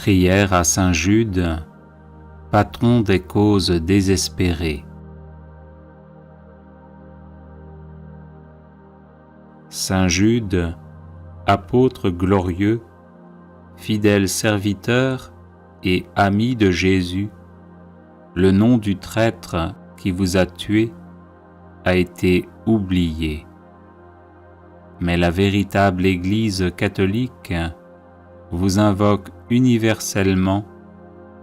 Prière à Saint Jude, patron des causes désespérées. Saint Jude, apôtre glorieux, fidèle serviteur et ami de Jésus, le nom du traître qui vous a tué a été oublié. Mais la véritable Église catholique vous invoque universellement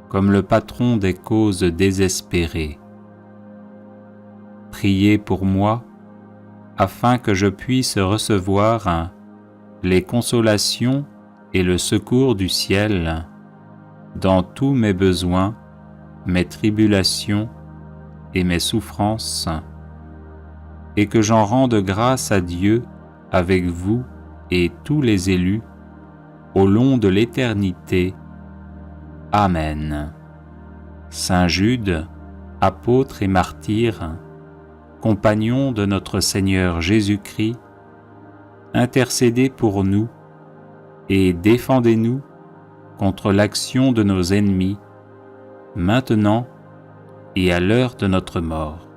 comme le patron des causes désespérées. Priez pour moi, afin que je puisse recevoir les consolations et le secours du ciel dans tous mes besoins, mes tribulations et mes souffrances, et que j'en rende grâce à Dieu avec vous et tous les élus au long de l'éternité. Amen. Saint Jude, apôtre et martyr, compagnon de notre Seigneur Jésus-Christ, intercédez pour nous et défendez-nous contre l'action de nos ennemis, maintenant et à l'heure de notre mort.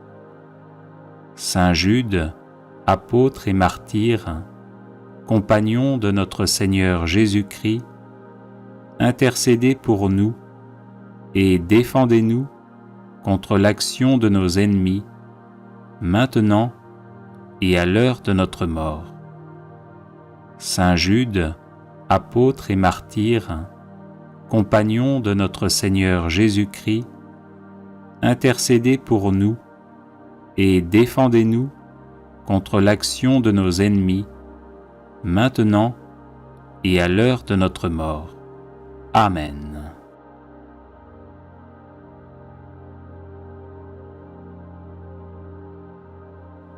Saint Jude, apôtre et martyr, compagnon de notre Seigneur Jésus-Christ, intercédez pour nous et défendez-nous contre l'action de nos ennemis, maintenant et à l'heure de notre mort. Saint Jude, apôtre et martyr, compagnon de notre Seigneur Jésus-Christ, intercédez pour nous et défendez-nous contre l'action de nos ennemis, maintenant et à l'heure de notre mort. Amen.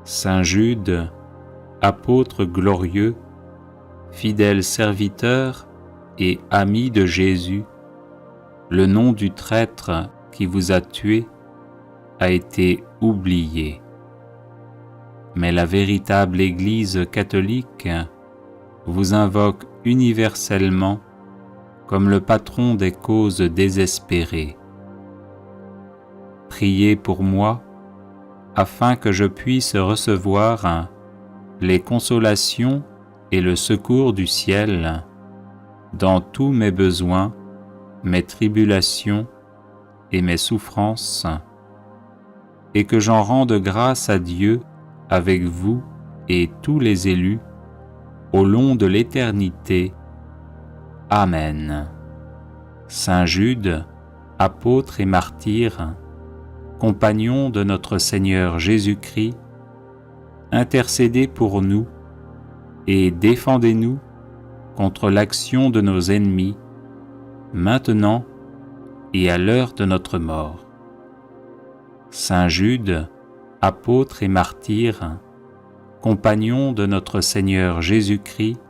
Saint Jude, apôtre glorieux, fidèle serviteur et ami de Jésus, le nom du traître qui vous a tué a été oublié. Mais la véritable Église catholique vous invoque universellement comme le patron des causes désespérées. Priez pour moi, afin que je puisse recevoir les consolations et le secours du ciel dans tous mes besoins, mes tribulations et mes souffrances, et que j'en rende grâce à Dieu avec vous et tous les élus au long de l'éternité. Amen. Saint Jude, apôtre et martyr, compagnon de notre Seigneur Jésus-Christ, intercédez pour nous et défendez-nous contre l'action de nos ennemis, maintenant et à l'heure de notre mort. Saint Jude, apôtre et martyr, compagnon de notre Seigneur Jésus-Christ,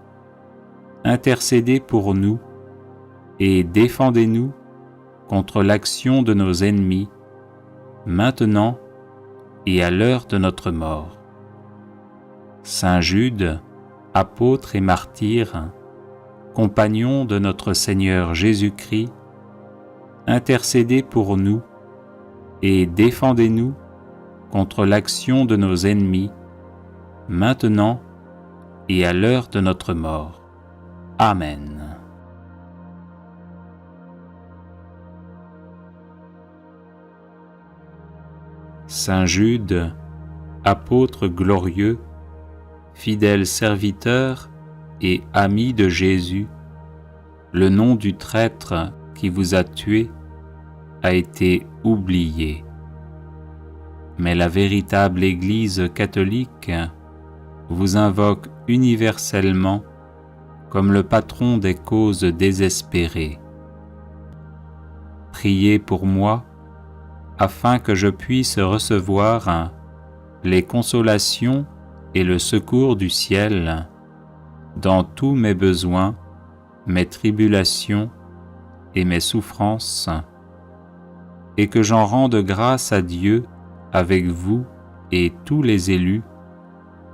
intercédez pour nous et défendez-nous contre l'action de nos ennemis, maintenant et à l'heure de notre mort. Saint Jude, apôtre et martyr, compagnon de notre Seigneur Jésus-Christ, intercédez pour nous et défendez-nous contre l'action de nos ennemis, maintenant et à l'heure de notre mort. Amen. Saint Jude, apôtre glorieux, fidèle serviteur et ami de Jésus, le nom du traître qui vous a tué a été oublié. Mais la véritable Église catholique vous invoque universellement comme le patron des causes désespérées. Priez pour moi, afin que je puisse recevoir les consolations et le secours du ciel dans tous mes besoins, mes tribulations et mes souffrances, et que j'en rende grâce à Dieu avec vous et tous les élus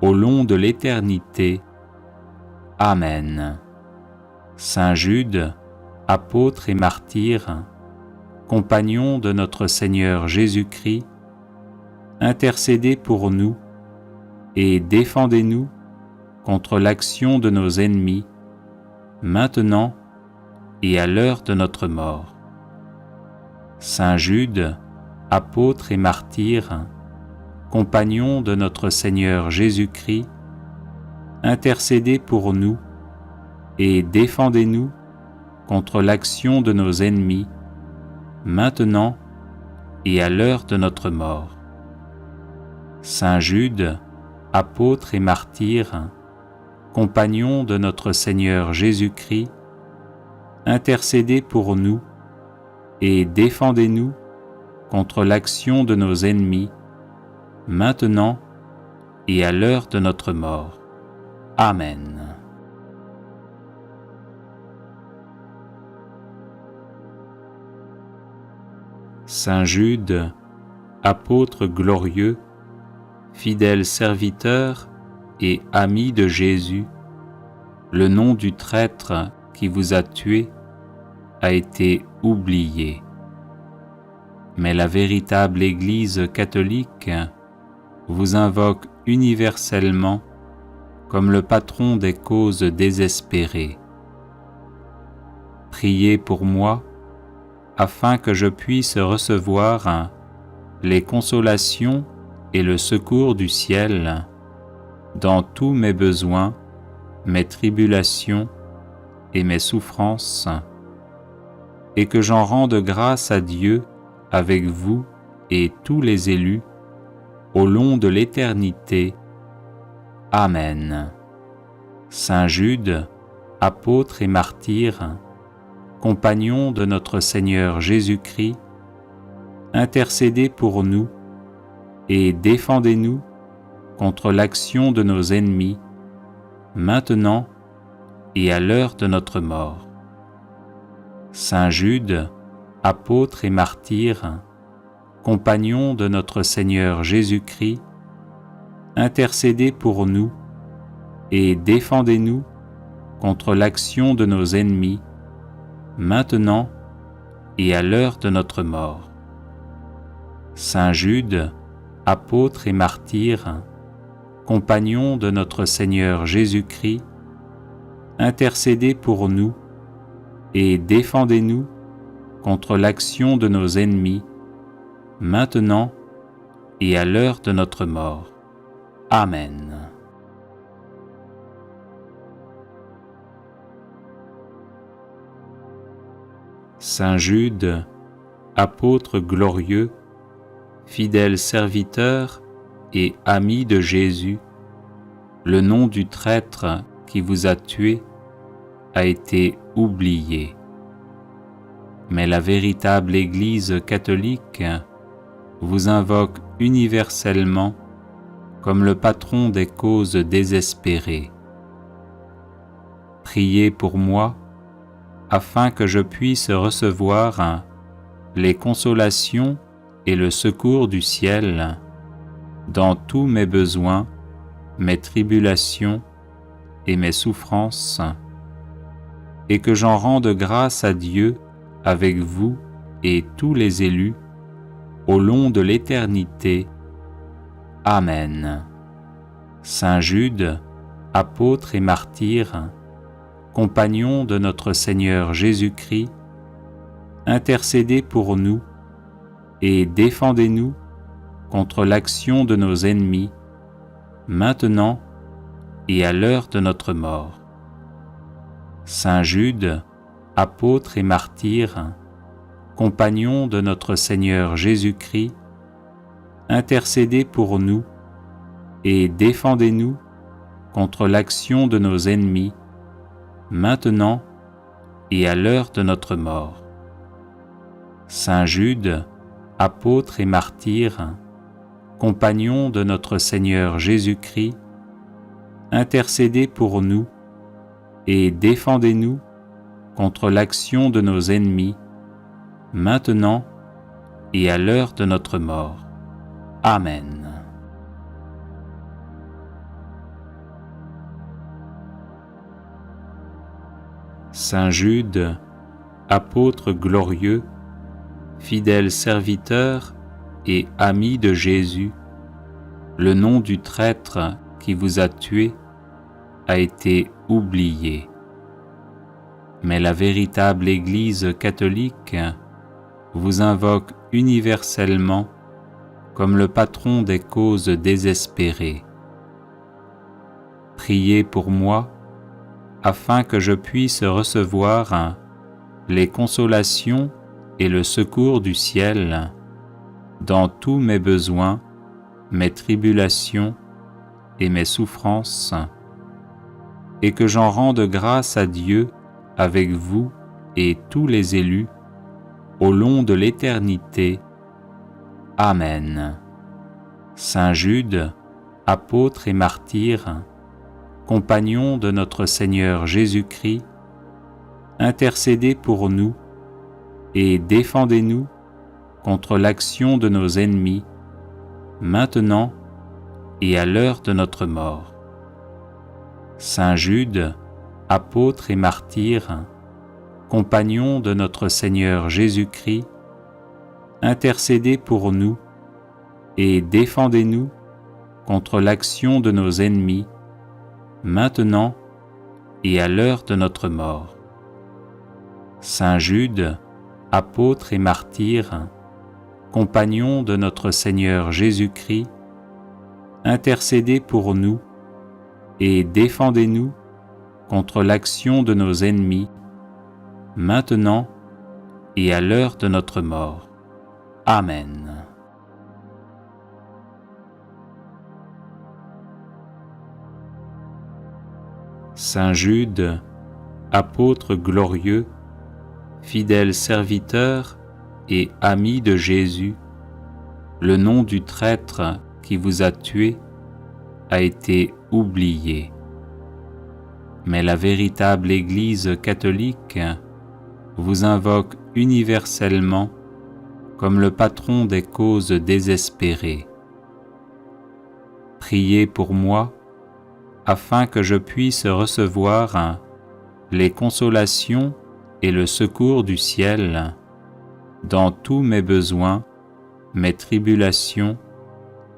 au long de l'éternité. Amen. Saint Jude, apôtre et martyr, compagnon de notre Seigneur Jésus-Christ, intercédez pour nous et défendez-nous contre l'action de nos ennemis, maintenant et à l'heure de notre mort. Saint Jude, apôtre et martyr, compagnon de notre Seigneur Jésus-Christ, intercédez pour nous et défendez-nous contre l'action de nos ennemis, maintenant et à l'heure de notre mort. Saint Jude, apôtre et martyr, compagnon de notre Seigneur Jésus-Christ, intercédez pour nous et défendez-nous contre l'action de nos ennemis, maintenant et à l'heure de notre mort. Amen. Saint Jude, apôtre glorieux, fidèle serviteur et ami de Jésus, le nom du traître qui vous a tué a été oublié. Mais la véritable Église catholique vous invoque universellement comme le patron des causes désespérées. Priez pour moi, afin que je puisse recevoir les consolations et le secours du ciel dans tous mes besoins, mes tribulations et mes souffrances, et que j'en rende grâce à Dieu avec vous et tous les élus au long de l'éternité. Amen. Saint Jude, apôtre et martyr, compagnon de notre Seigneur Jésus-Christ, intercédez pour nous et défendez-nous contre l'action de nos ennemis, maintenant et à l'heure de notre mort. Saint Jude, apôtre et martyr, compagnon de notre Seigneur Jésus-Christ, intercédez pour nous et défendez-nous contre l'action de nos ennemis, maintenant et à l'heure de notre mort. Saint Jude, apôtre et martyr, compagnon de notre Seigneur Jésus-Christ, intercédez pour nous et défendez-nous contre l'action de nos ennemis, maintenant et à l'heure de notre mort. Amen. Saint Jude, apôtre glorieux, fidèle serviteur et ami de Jésus, le nom du traître qui vous a tué a été oublié. Mais la véritable Église catholique vous invoque universellement comme le patron des causes désespérées. Priez pour moi, afin que je puisse recevoir les consolations et le secours du ciel dans tous mes besoins, mes tribulations et mes souffrances, et que j'en rende grâce à Dieu avec vous et tous les élus au long de l'éternité. Amen. Saint Jude, apôtre et martyr, compagnon de notre Seigneur Jésus-Christ, intercédez pour nous et défendez-nous contre l'action de nos ennemis, maintenant et à l'heure de notre mort. Saint Jude, apôtre et martyr, compagnon de notre Seigneur Jésus-Christ, intercédez pour nous et défendez-nous contre l'action de nos ennemis, maintenant et à l'heure de notre mort. Saint Jude, apôtre et martyr, compagnon de notre Seigneur Jésus-Christ, intercédez pour nous et défendez-nous contre l'action de nos ennemis, maintenant et à l'heure de notre mort. Amen. Saint Jude, apôtre glorieux, fidèle serviteur et ami de Jésus, le nom du traître qui vous a tué a été oublié. Mais la véritable Église catholique vous invoque universellement comme le patron des causes désespérées. Priez pour moi, afin que je puisse recevoir les consolations et le secours du ciel dans tous mes besoins, mes tribulations et mes souffrances, et que j'en rende grâce à Dieu avec vous et tous les élus au long de l'éternité. Amen. Saint Jude, apôtre et martyr, compagnon de notre Seigneur Jésus-Christ, intercédez pour nous et défendez-nous contre l'action de nos ennemis, maintenant et à l'heure de notre mort. Saint Jude, apôtre et martyr, compagnon de notre Seigneur Jésus-Christ, intercédez pour nous et défendez-nous contre l'action de nos ennemis, maintenant et à l'heure de notre mort. Saint Jude, apôtre et martyr, compagnon de notre Seigneur Jésus-Christ, intercédez pour nous et défendez-nous contre l'action de nos ennemis, maintenant et à l'heure de notre mort. Amen. Saint Jude, apôtre glorieux, fidèle serviteur et ami de Jésus, le nom du traître qui vous a tué a été oublié. Mais la véritable Église catholique vous invoque universellement comme le patron des causes désespérées. Priez pour moi, afin que je puisse recevoir les consolations et le secours du ciel dans tous mes besoins, mes tribulations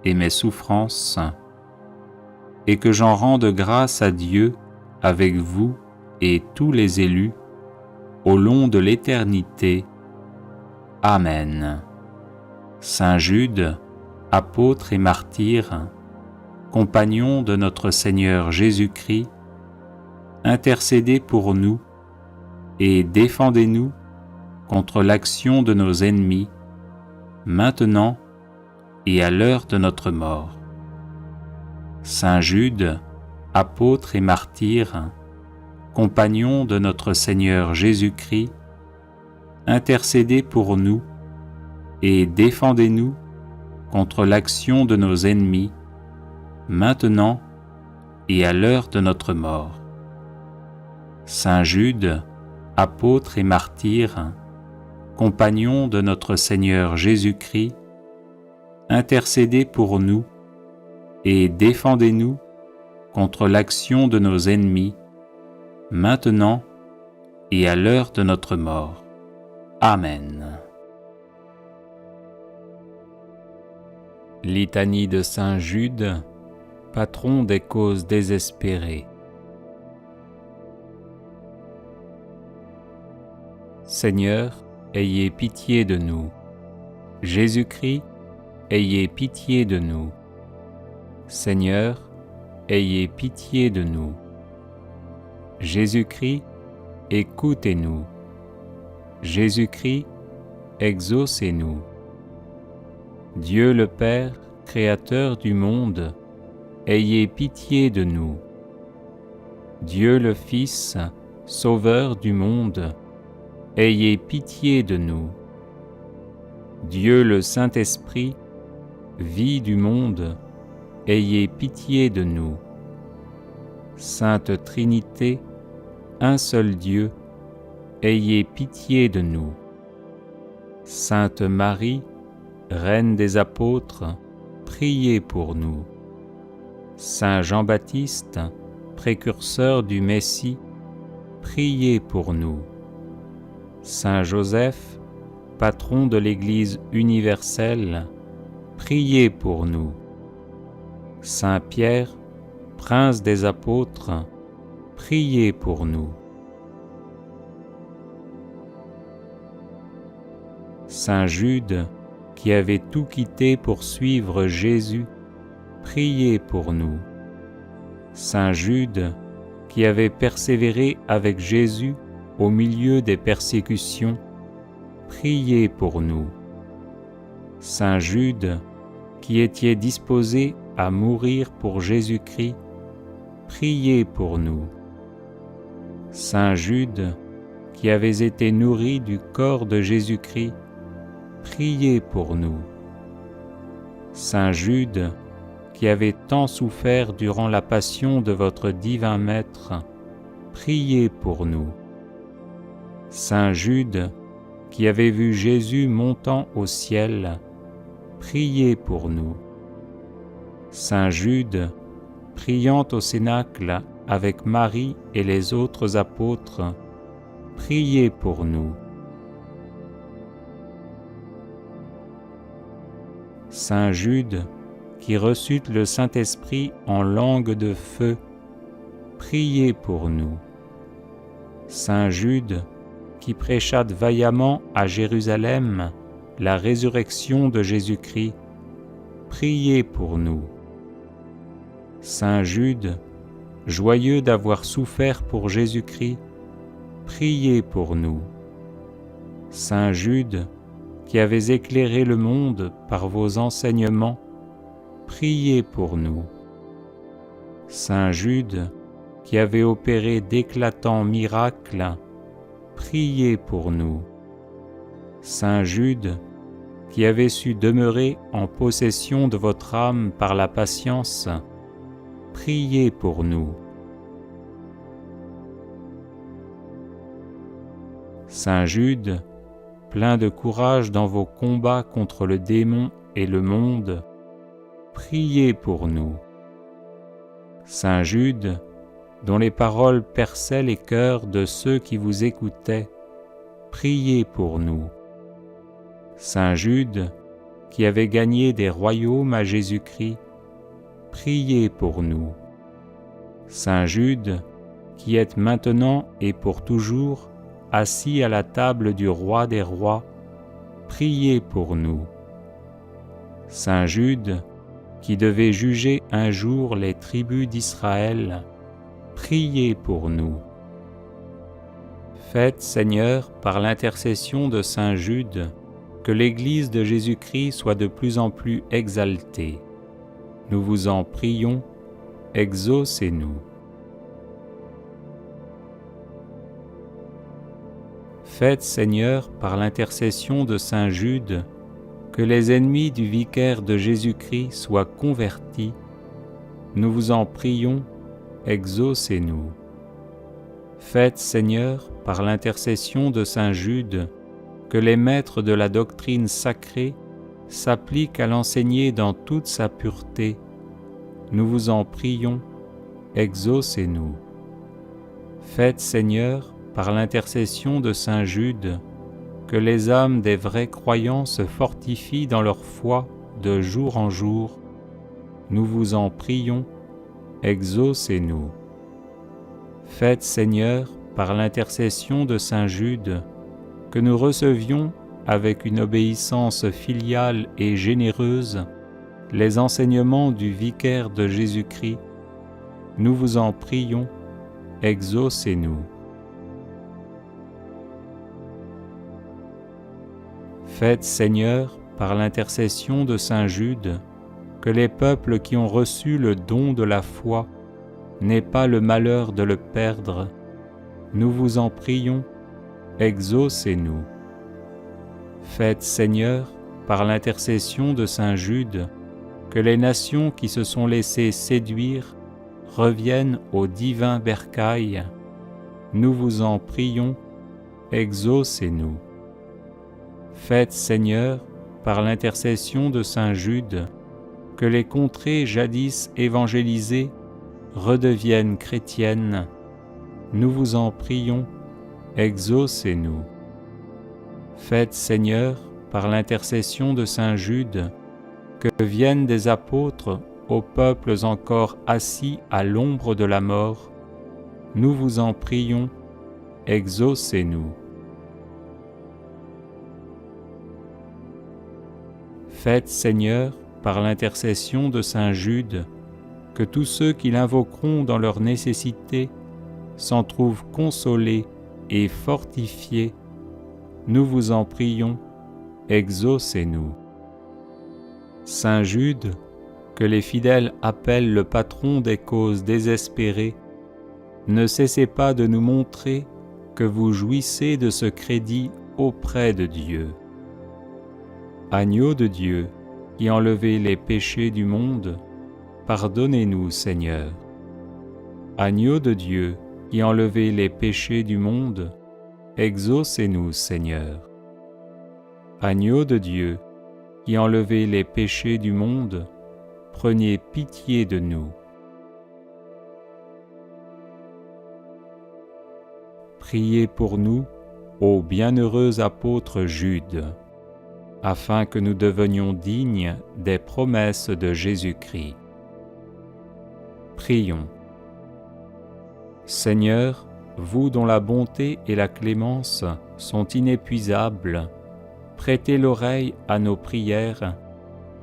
et mes souffrances, et que j'en rende grâce à Dieu avec vous et tous les élus au long de l'éternité. Amen. Saint Jude, apôtre et martyr, compagnon de notre Seigneur Jésus-Christ, intercédez pour nous et défendez-nous contre l'action de nos ennemis, maintenant et à l'heure de notre mort. Saint Jude, apôtre et martyr, compagnon de notre Seigneur Jésus-Christ, intercédez pour nous et défendez-nous contre l'action de nos ennemis, maintenant et à l'heure de notre mort. Saint Jude, apôtre et martyr, compagnon de notre Seigneur Jésus-Christ, intercédez pour nous et défendez-nous contre l'action de nos ennemis, maintenant et à l'heure de notre mort. Amen. Litanie de Saint Jude, patron des causes désespérées. Seigneur, ayez pitié de nous. Jésus-Christ, ayez pitié de nous. Seigneur, ayez pitié de nous. Jésus-Christ, écoutez-nous. Jésus-Christ, exaucez-nous. Dieu le Père, Créateur du monde, ayez pitié de nous. Dieu le Fils, Sauveur du monde, ayez pitié de nous. Dieu le Saint-Esprit, vie du monde, ayez pitié de nous. Sainte Trinité, un seul Dieu, ayez pitié de nous. Sainte Marie, Reine des apôtres, priez pour nous. Saint Jean-Baptiste, précurseur du Messie, priez pour nous. Saint Joseph, patron de l'Église universelle, priez pour nous. Saint Pierre, prince des apôtres, priez pour nous. Saint Jude, qui avait tout quitté pour suivre Jésus, priez pour nous. Saint Jude, qui avait persévéré avec Jésus au milieu des persécutions, priez pour nous. Saint Jude, qui étiez disposé à mourir pour Jésus-Christ, priez pour nous. Saint Jude, qui avez été nourri du corps de Jésus-Christ, priez pour nous. Saint Jude, qui avez tant souffert durant la passion de votre divin Maître, priez pour nous. Saint Jude, qui avez vu Jésus montant au ciel, priez pour nous. Saint Jude, priant au Cénacle avec Marie et les autres apôtres, priez pour nous. Saint Jude, qui reçut le Saint-Esprit en langue de feu, priez pour nous. Saint Jude, qui prêcha vaillamment à Jérusalem la résurrection de Jésus-Christ, priez pour nous. Saint Jude, joyeux d'avoir souffert pour Jésus-Christ, priez pour nous. Saint Jude, qui avez éclairé le monde par vos enseignements, priez pour nous. Saint Jude, qui avez opéré d'éclatants miracles, priez pour nous. Saint Jude, qui avez su demeurer en possession de votre âme par la patience, priez pour nous. Saint Jude, plein de courage dans vos combats contre le démon et le monde, priez pour nous. Saint Jude, dont les paroles perçaient les cœurs de ceux qui vous écoutaient, priez pour nous. Saint Jude, qui avez gagné des royaumes à Jésus-Christ, priez pour nous. Saint Jude, qui êtes maintenant et pour toujours assis à la table du Roi des rois, priez pour nous. Saint Jude, qui devait juger un jour les tribus d'Israël, priez pour nous. Faites, Seigneur, par l'intercession de Saint Jude, que l'Église de Jésus-Christ soit de plus en plus exaltée. Nous vous en prions, exaucez-nous. Faites, Seigneur, par l'intercession de Saint Jude, que les ennemis du vicaire de Jésus-Christ soient convertis. Nous vous en prions, exaucez-nous. Faites, Seigneur, par l'intercession de Saint Jude, que les maîtres de la doctrine sacrée s'appliquent à l'enseigner dans toute sa pureté. Nous vous en prions, exaucez-nous. Faites, Seigneur, par l'intercession de Saint Jude, que les âmes des vrais croyants se fortifient dans leur foi de jour en jour. Nous vous en prions, exaucez-nous. Faites, Seigneur, par l'intercession de Saint Jude, que nous recevions, avec une obéissance filiale et généreuse, les enseignements du vicaire de Jésus-Christ. Nous vous en prions, exaucez-nous. Faites, Seigneur, par l'intercession de Saint Jude, que les peuples qui ont reçu le don de la foi n'aient pas le malheur de le perdre. Nous vous en prions, exaucez-nous. Faites, Seigneur, par l'intercession de Saint Jude, que les nations qui se sont laissées séduire reviennent au divin bercail. Nous vous en prions, exaucez-nous. Faites, Seigneur, par l'intercession de Saint Jude, que les contrées jadis évangélisées redeviennent chrétiennes. Nous vous en prions, exaucez-nous. Faites, Seigneur, par l'intercession de saint Jude, que viennent des apôtres aux peuples encore assis à l'ombre de la mort, nous vous en prions, exaucez-nous. Faites, Seigneur, par l'intercession de saint Jude, que tous ceux qui l'invoqueront dans leur nécessité s'en trouvent consolés et fortifiés, nous vous en prions, exaucez-nous. Saint Jude, que les fidèles appellent le patron des causes désespérées, ne cessez pas de nous montrer que vous jouissez de ce crédit auprès de Dieu. Agneau de Dieu, qui enlevez les péchés du monde, pardonnez-nous, Seigneur. Agneau de Dieu, qui enlevez les péchés du monde, exaucez-nous, Seigneur. Agneau de Dieu, qui enlevez les péchés du monde, prenez pitié de nous. Priez pour nous, ô bienheureux apôtre Jude, afin que nous devenions dignes des promesses de Jésus-Christ. Prions. Seigneur, vous dont la bonté et la clémence sont inépuisables, prêtez l'oreille à nos prières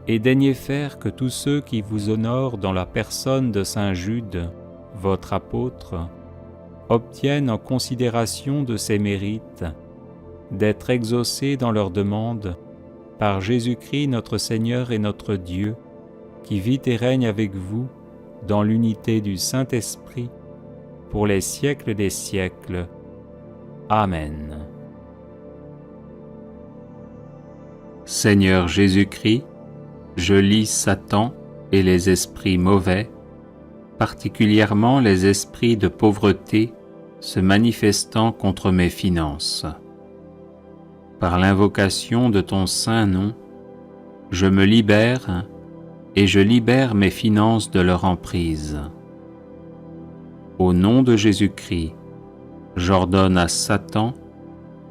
et daignez faire que tous ceux qui vous honorent dans la personne de saint Jude, votre apôtre, obtiennent en considération de ses mérites d'être exaucés dans leurs demandes par Jésus-Christ notre Seigneur et notre Dieu, qui vit et règne avec vous dans l'unité du Saint-Esprit, pour les siècles des siècles. Amen. Seigneur Jésus-Christ, je lis Satan et les esprits mauvais, particulièrement les esprits de pauvreté se manifestant contre mes finances. Par l'invocation de ton saint nom, je me libère et je libère mes finances de leur emprise. Au nom de Jésus-Christ, j'ordonne à Satan,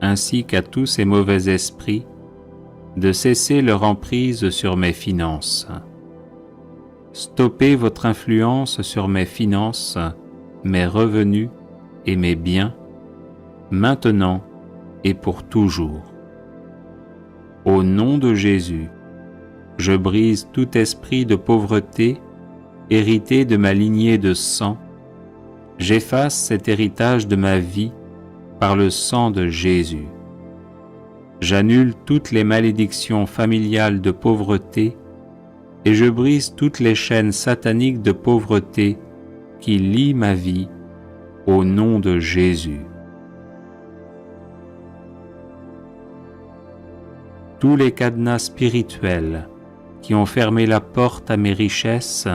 ainsi qu'à tous ces mauvais esprits, de cesser leur emprise sur mes finances. Stoppez votre influence sur mes finances, mes revenus et mes biens, maintenant et pour toujours. Au nom de Jésus, je brise tout esprit de pauvreté hérité de ma lignée de sang. J'efface cet héritage de ma vie par le sang de Jésus. J'annule toutes les malédictions familiales de pauvreté et je brise toutes les chaînes sataniques de pauvreté qui lient ma vie au nom de Jésus. Tous les cadenas spirituels qui ont fermé la porte à mes richesses,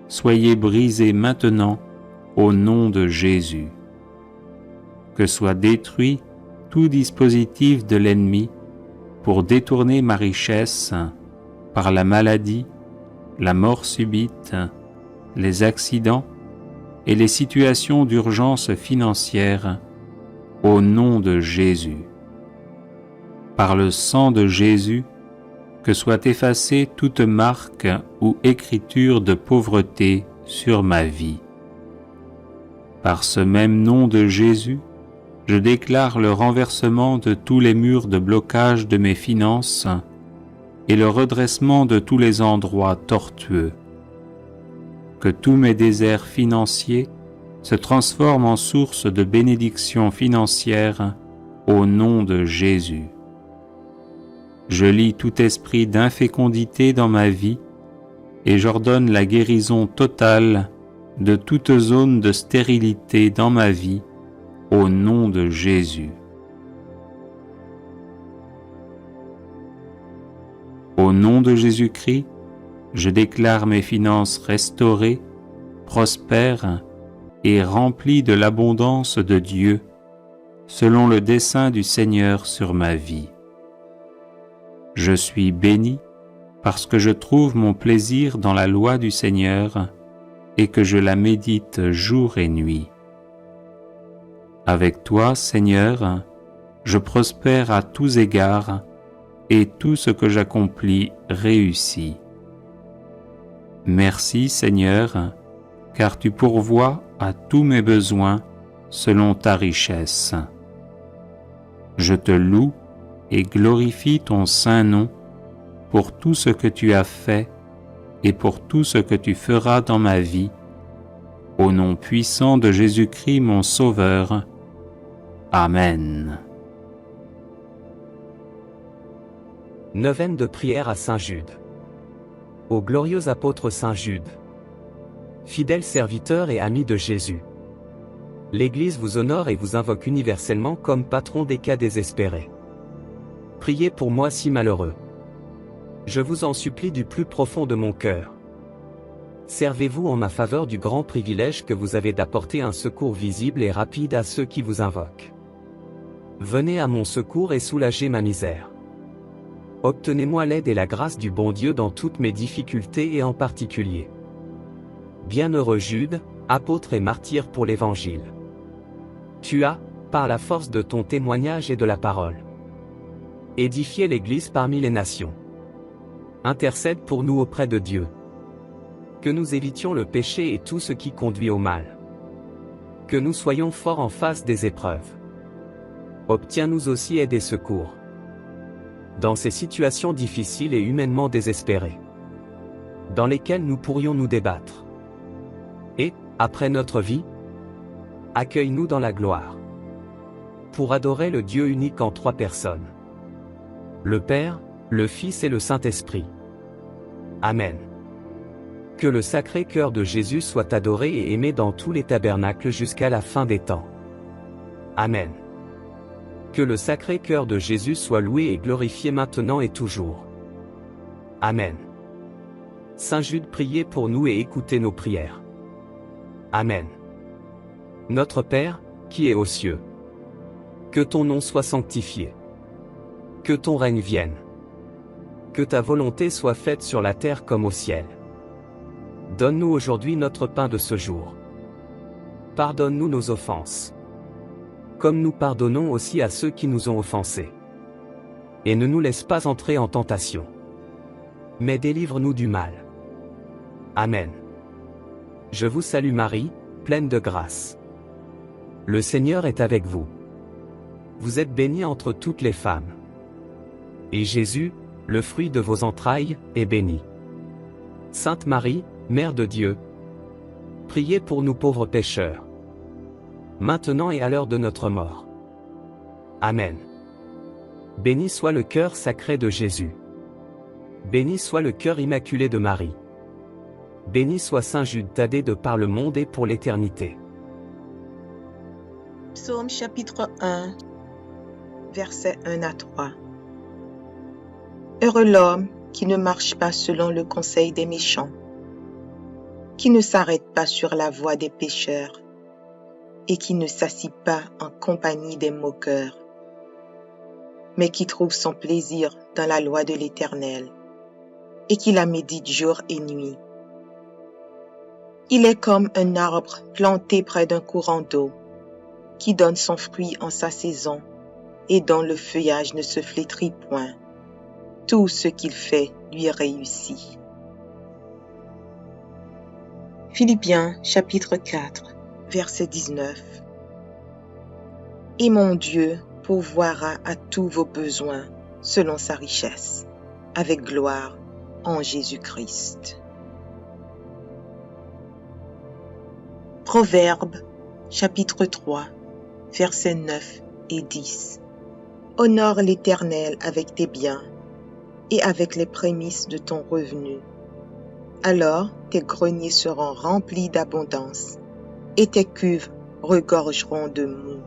soyez brisés maintenant au nom de Jésus. Que soit détruit tout dispositif de l'ennemi pour détourner ma richesse par la maladie, la mort subite, les accidents et les situations d'urgence financière au nom de Jésus. Par le sang de Jésus, que soit effacée toute marque ou écriture de pauvreté sur ma vie. Par ce même nom de Jésus, je déclare le renversement de tous les murs de blocage de mes finances et le redressement de tous les endroits tortueux. Que tous mes déserts financiers se transforment en source de bénédictions financières au nom de Jésus. Je lie tout esprit d'infécondité dans ma vie et j'ordonne la guérison totale de toute zone de stérilité dans ma vie au nom de Jésus. Au nom de Jésus-Christ, je déclare mes finances restaurées, prospères et remplies de l'abondance de Dieu, selon le dessein du Seigneur sur ma vie. Je suis béni parce que je trouve mon plaisir dans la loi du Seigneur et que je la médite jour et nuit. Avec toi, Seigneur, je prospère à tous égards et tout ce que j'accomplis réussit. Merci Seigneur, car tu pourvois à tous mes besoins selon ta richesse. Je te loue et glorifie ton saint nom pour tout ce que tu as fait et pour tout ce que tu feras dans ma vie, au nom puissant de Jésus-Christ mon Sauveur. Amen. Neuvaine de prière à Saint Jude. Ô glorieux apôtre Saint Jude, fidèle serviteur et ami de Jésus, l'Église vous honore et vous invoque universellement comme patron des cas désespérés. Priez pour moi si malheureux. Je vous en supplie du plus profond de mon cœur. Servez-vous en ma faveur du grand privilège que vous avez d'apporter un secours visible et rapide à ceux qui vous invoquent. Venez à mon secours et soulagez ma misère. Obtenez-moi l'aide et la grâce du bon Dieu dans toutes mes difficultés et en particulier. Bienheureux Jude, apôtre et martyr pour l'Évangile. Tu as, par la force de ton témoignage et de la parole, édifié l'Église parmi les nations. Intercède pour nous auprès de Dieu. Que nous évitions le péché et tout ce qui conduit au mal. Que nous soyons forts en face des épreuves. Obtiens-nous aussi aide et secours dans ces situations difficiles et humainement désespérées, dans lesquelles nous pourrions nous débattre. Et, après notre vie, accueille-nous dans la gloire, pour adorer le Dieu unique en trois personnes, le Père, le Fils et le Saint-Esprit. Amen. Que le sacré cœur de Jésus soit adoré et aimé dans tous les tabernacles jusqu'à la fin des temps. Amen. Que le sacré cœur de Jésus soit loué et glorifié maintenant et toujours. Amen. Saint Jude, priez pour nous et écoutez nos prières. Amen. Notre Père, qui es aux cieux, que ton nom soit sanctifié. Que ton règne vienne. Que ta volonté soit faite sur la terre comme au ciel. Donne-nous aujourd'hui notre pain de ce jour. Pardonne-nous nos offenses, comme nous pardonnons aussi à ceux qui nous ont offensés. Et ne nous laisse pas entrer en tentation, mais délivre-nous du mal. Amen. Je vous salue Marie, pleine de grâce. Le Seigneur est avec vous. Vous êtes bénie entre toutes les femmes. Et Jésus, le fruit de vos entrailles, est béni. Sainte Marie, Mère de Dieu, priez pour nous pauvres pécheurs, maintenant et à l'heure de notre mort. Amen. Béni soit le cœur sacré de Jésus. Béni soit le cœur immaculé de Marie. Béni soit Saint Jude Thaddée de par le monde et pour l'éternité. Psaume chapitre 1, versets 1 à 3. Heureux l'homme qui ne marche pas selon le conseil des méchants, qui ne s'arrête pas sur la voie des pécheurs, et qui ne s'assit pas en compagnie des moqueurs, mais qui trouve son plaisir dans la loi de l'Éternel, et qui la médite jour et nuit. Il est comme un arbre planté près d'un courant d'eau, qui donne son fruit en sa saison, et dont le feuillage ne se flétrit point. Tout ce qu'il fait lui réussit. Philippiens chapitre 4, verset 19. Et mon Dieu pourvoira à tous vos besoins selon sa richesse, avec gloire en Jésus-Christ. Proverbes chapitre 3, versets 9 et 10. Honore l'Éternel avec tes biens et avec les prémices de ton revenu. Alors tes greniers seront remplis d'abondance et tes cuves regorgeront de moût.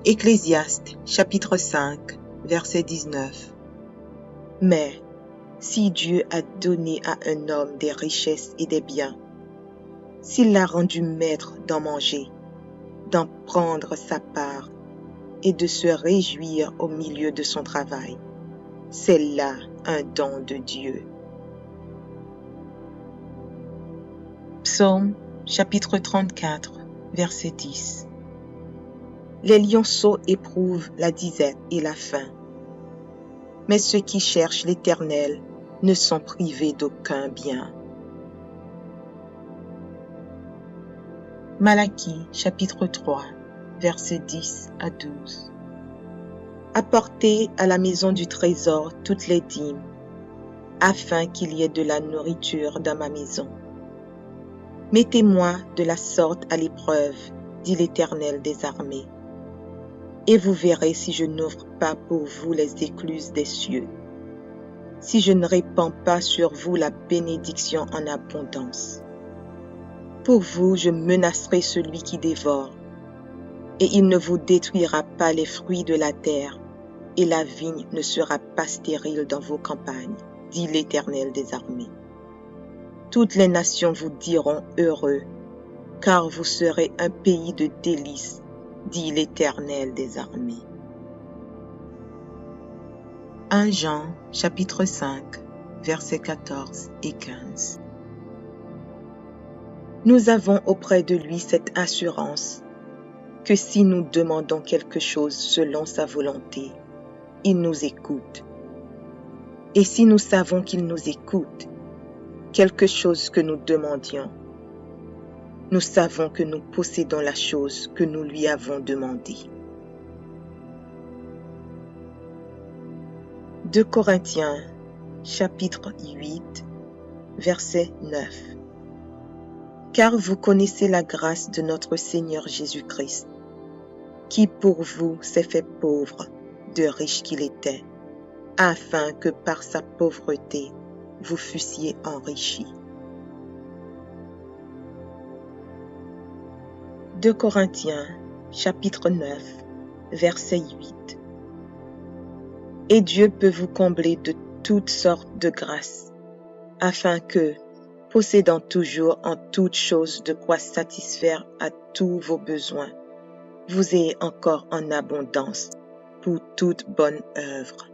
Ecclésiaste chapitre 5, verset 19. Mais si Dieu a donné à un homme des richesses et des biens, s'il l'a rendu maître d'en manger, d'en prendre sa part et de se réjouir au milieu de son travail, c'est là un don de Dieu. Psaume chapitre 34, verset 10. Les lionceaux éprouvent la disette et la faim, mais ceux qui cherchent l'Éternel ne sont privés d'aucun bien. Malachie chapitre 3, versets 10 à 12. Apportez à la maison du trésor toutes les dîmes, afin qu'il y ait de la nourriture dans ma maison. Mettez-moi de la sorte à l'épreuve, dit l'Éternel des armées, et vous verrez si je n'ouvre pas pour vous les écluses des cieux, si je ne répands pas sur vous la bénédiction en abondance. Pour vous, je menacerai celui qui dévore, et il ne vous détruira pas les fruits de la terre, et la vigne ne sera pas stérile dans vos campagnes, dit l'Éternel des armées. Toutes les nations vous diront heureux, car vous serez un pays de délices, dit l'Éternel des armées. 1 Jean chapitre 5, versets 14 et 15. Nous avons auprès de lui cette assurance que si nous demandons quelque chose selon sa volonté, il nous écoute. Et si nous savons qu'il nous écoute, quelque chose que nous demandions, nous savons que nous possédons la chose que nous lui avons demandée. 2 Corinthiens chapitre 8, verset 9. Car vous connaissez la grâce de notre Seigneur Jésus-Christ, qui pour vous s'est fait pauvre, de riche qu'il était, afin que par sa pauvreté vous fussiez enrichis. 2 Corinthiens chapitre 9, verset 8. Et Dieu peut vous combler de toutes sortes de grâces, afin que, possédant toujours en toutes choses de quoi satisfaire à tous vos besoins, vous ayez encore en abondance pour toute bonne œuvre.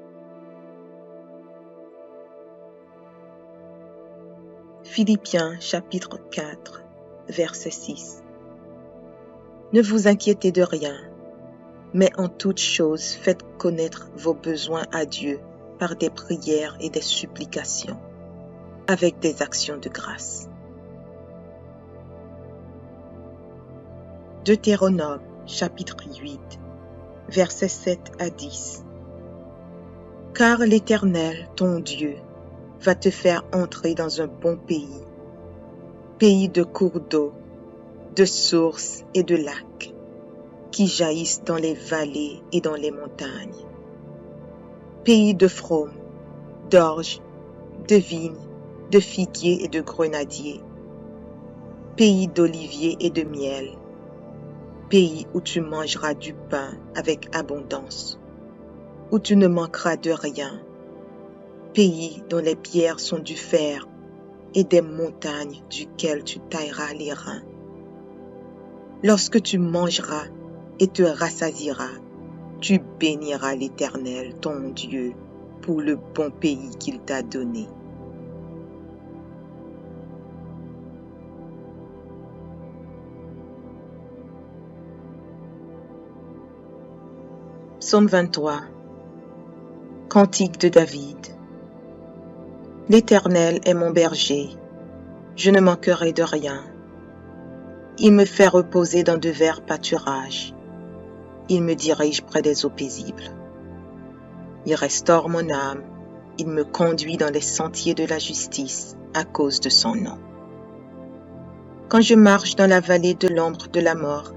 Philippiens chapitre 4, verset 6. Ne vous inquiétez de rien, mais en toutes choses faites connaître vos besoins à Dieu par des prières et des supplications, avec des actions de grâce. Deutéronome chapitre 8, versets 7 à 10. Car l'Éternel, ton Dieu, va te faire entrer dans un bon pays, pays de cours d'eau, de sources et de lacs, qui jaillissent dans les vallées et dans les montagnes, pays de fraumes, d'orges, de vignes, de figuiers et de grenadiers, pays d'oliviers et de miel, pays où tu mangeras du pain avec abondance, où tu ne manqueras de rien, pays dont les pierres sont du fer et des montagnes duquel tu tailleras les reins. Lorsque tu mangeras et te rassasieras, tu béniras l'Éternel, ton Dieu, pour le bon pays qu'il t'a donné. Psaume 23. Cantique de David. L'Éternel est mon berger, je ne manquerai de rien. Il me fait reposer dans de verts pâturages. Il me dirige près des eaux paisibles. Il restaure mon âme. Il me conduit dans les sentiers de la justice à cause de son nom. Quand je marche dans la vallée de l'ombre de la mort,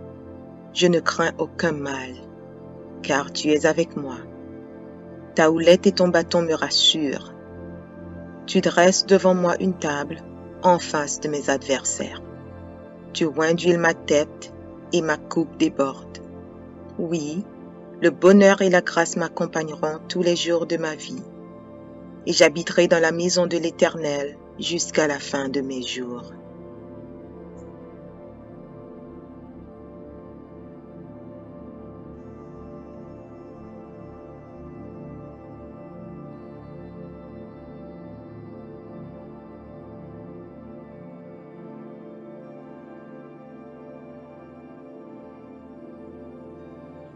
je ne crains aucun mal, car tu es avec moi. Ta houlette et ton bâton me rassurent. Tu dresses devant moi une table en face de mes adversaires. Tu oins d'huile ma tête et ma coupe déborde. Oui, le bonheur et la grâce m'accompagneront tous les jours de ma vie, et j'habiterai dans la maison de l'Éternel jusqu'à la fin de mes jours.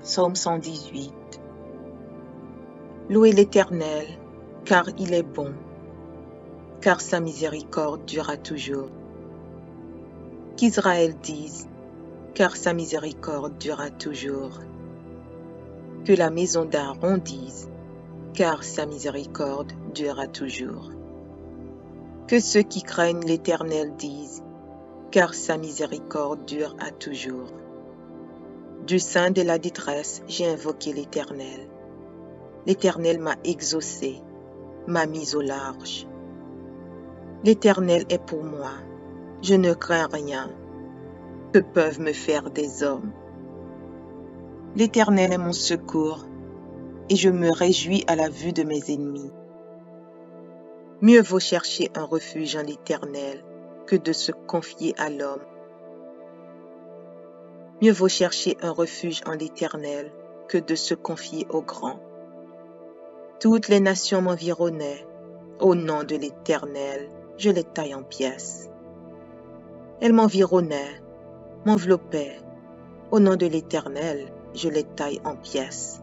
Psaume 118. Louez l'Éternel, car il est bon, car sa miséricorde durera toujours. Qu'Israël dise, car sa miséricorde durera toujours. Que la maison d'Aaron dise, car sa miséricorde durera toujours. Que ceux qui craignent l'Éternel disent, car sa miséricorde dure à toujours. Du sein de la détresse, j'ai invoqué l'Éternel. L'Éternel m'a exaucé, m'a mis au large. L'Éternel est pour moi, je ne crains rien. Que peuvent me faire des hommes? L'Éternel est mon secours, et je me réjouis à la vue de mes ennemis. Mieux vaut chercher un refuge en l'Éternel que de se confier à l'homme. Mieux vaut chercher un refuge en l'Éternel que de se confier au grand. Toutes les nations m'environnaient. Au nom de l'Éternel, je les taille en pièces. Elles m'environnaient, m'enveloppaient. Au nom de l'Éternel, je les taille en pièces.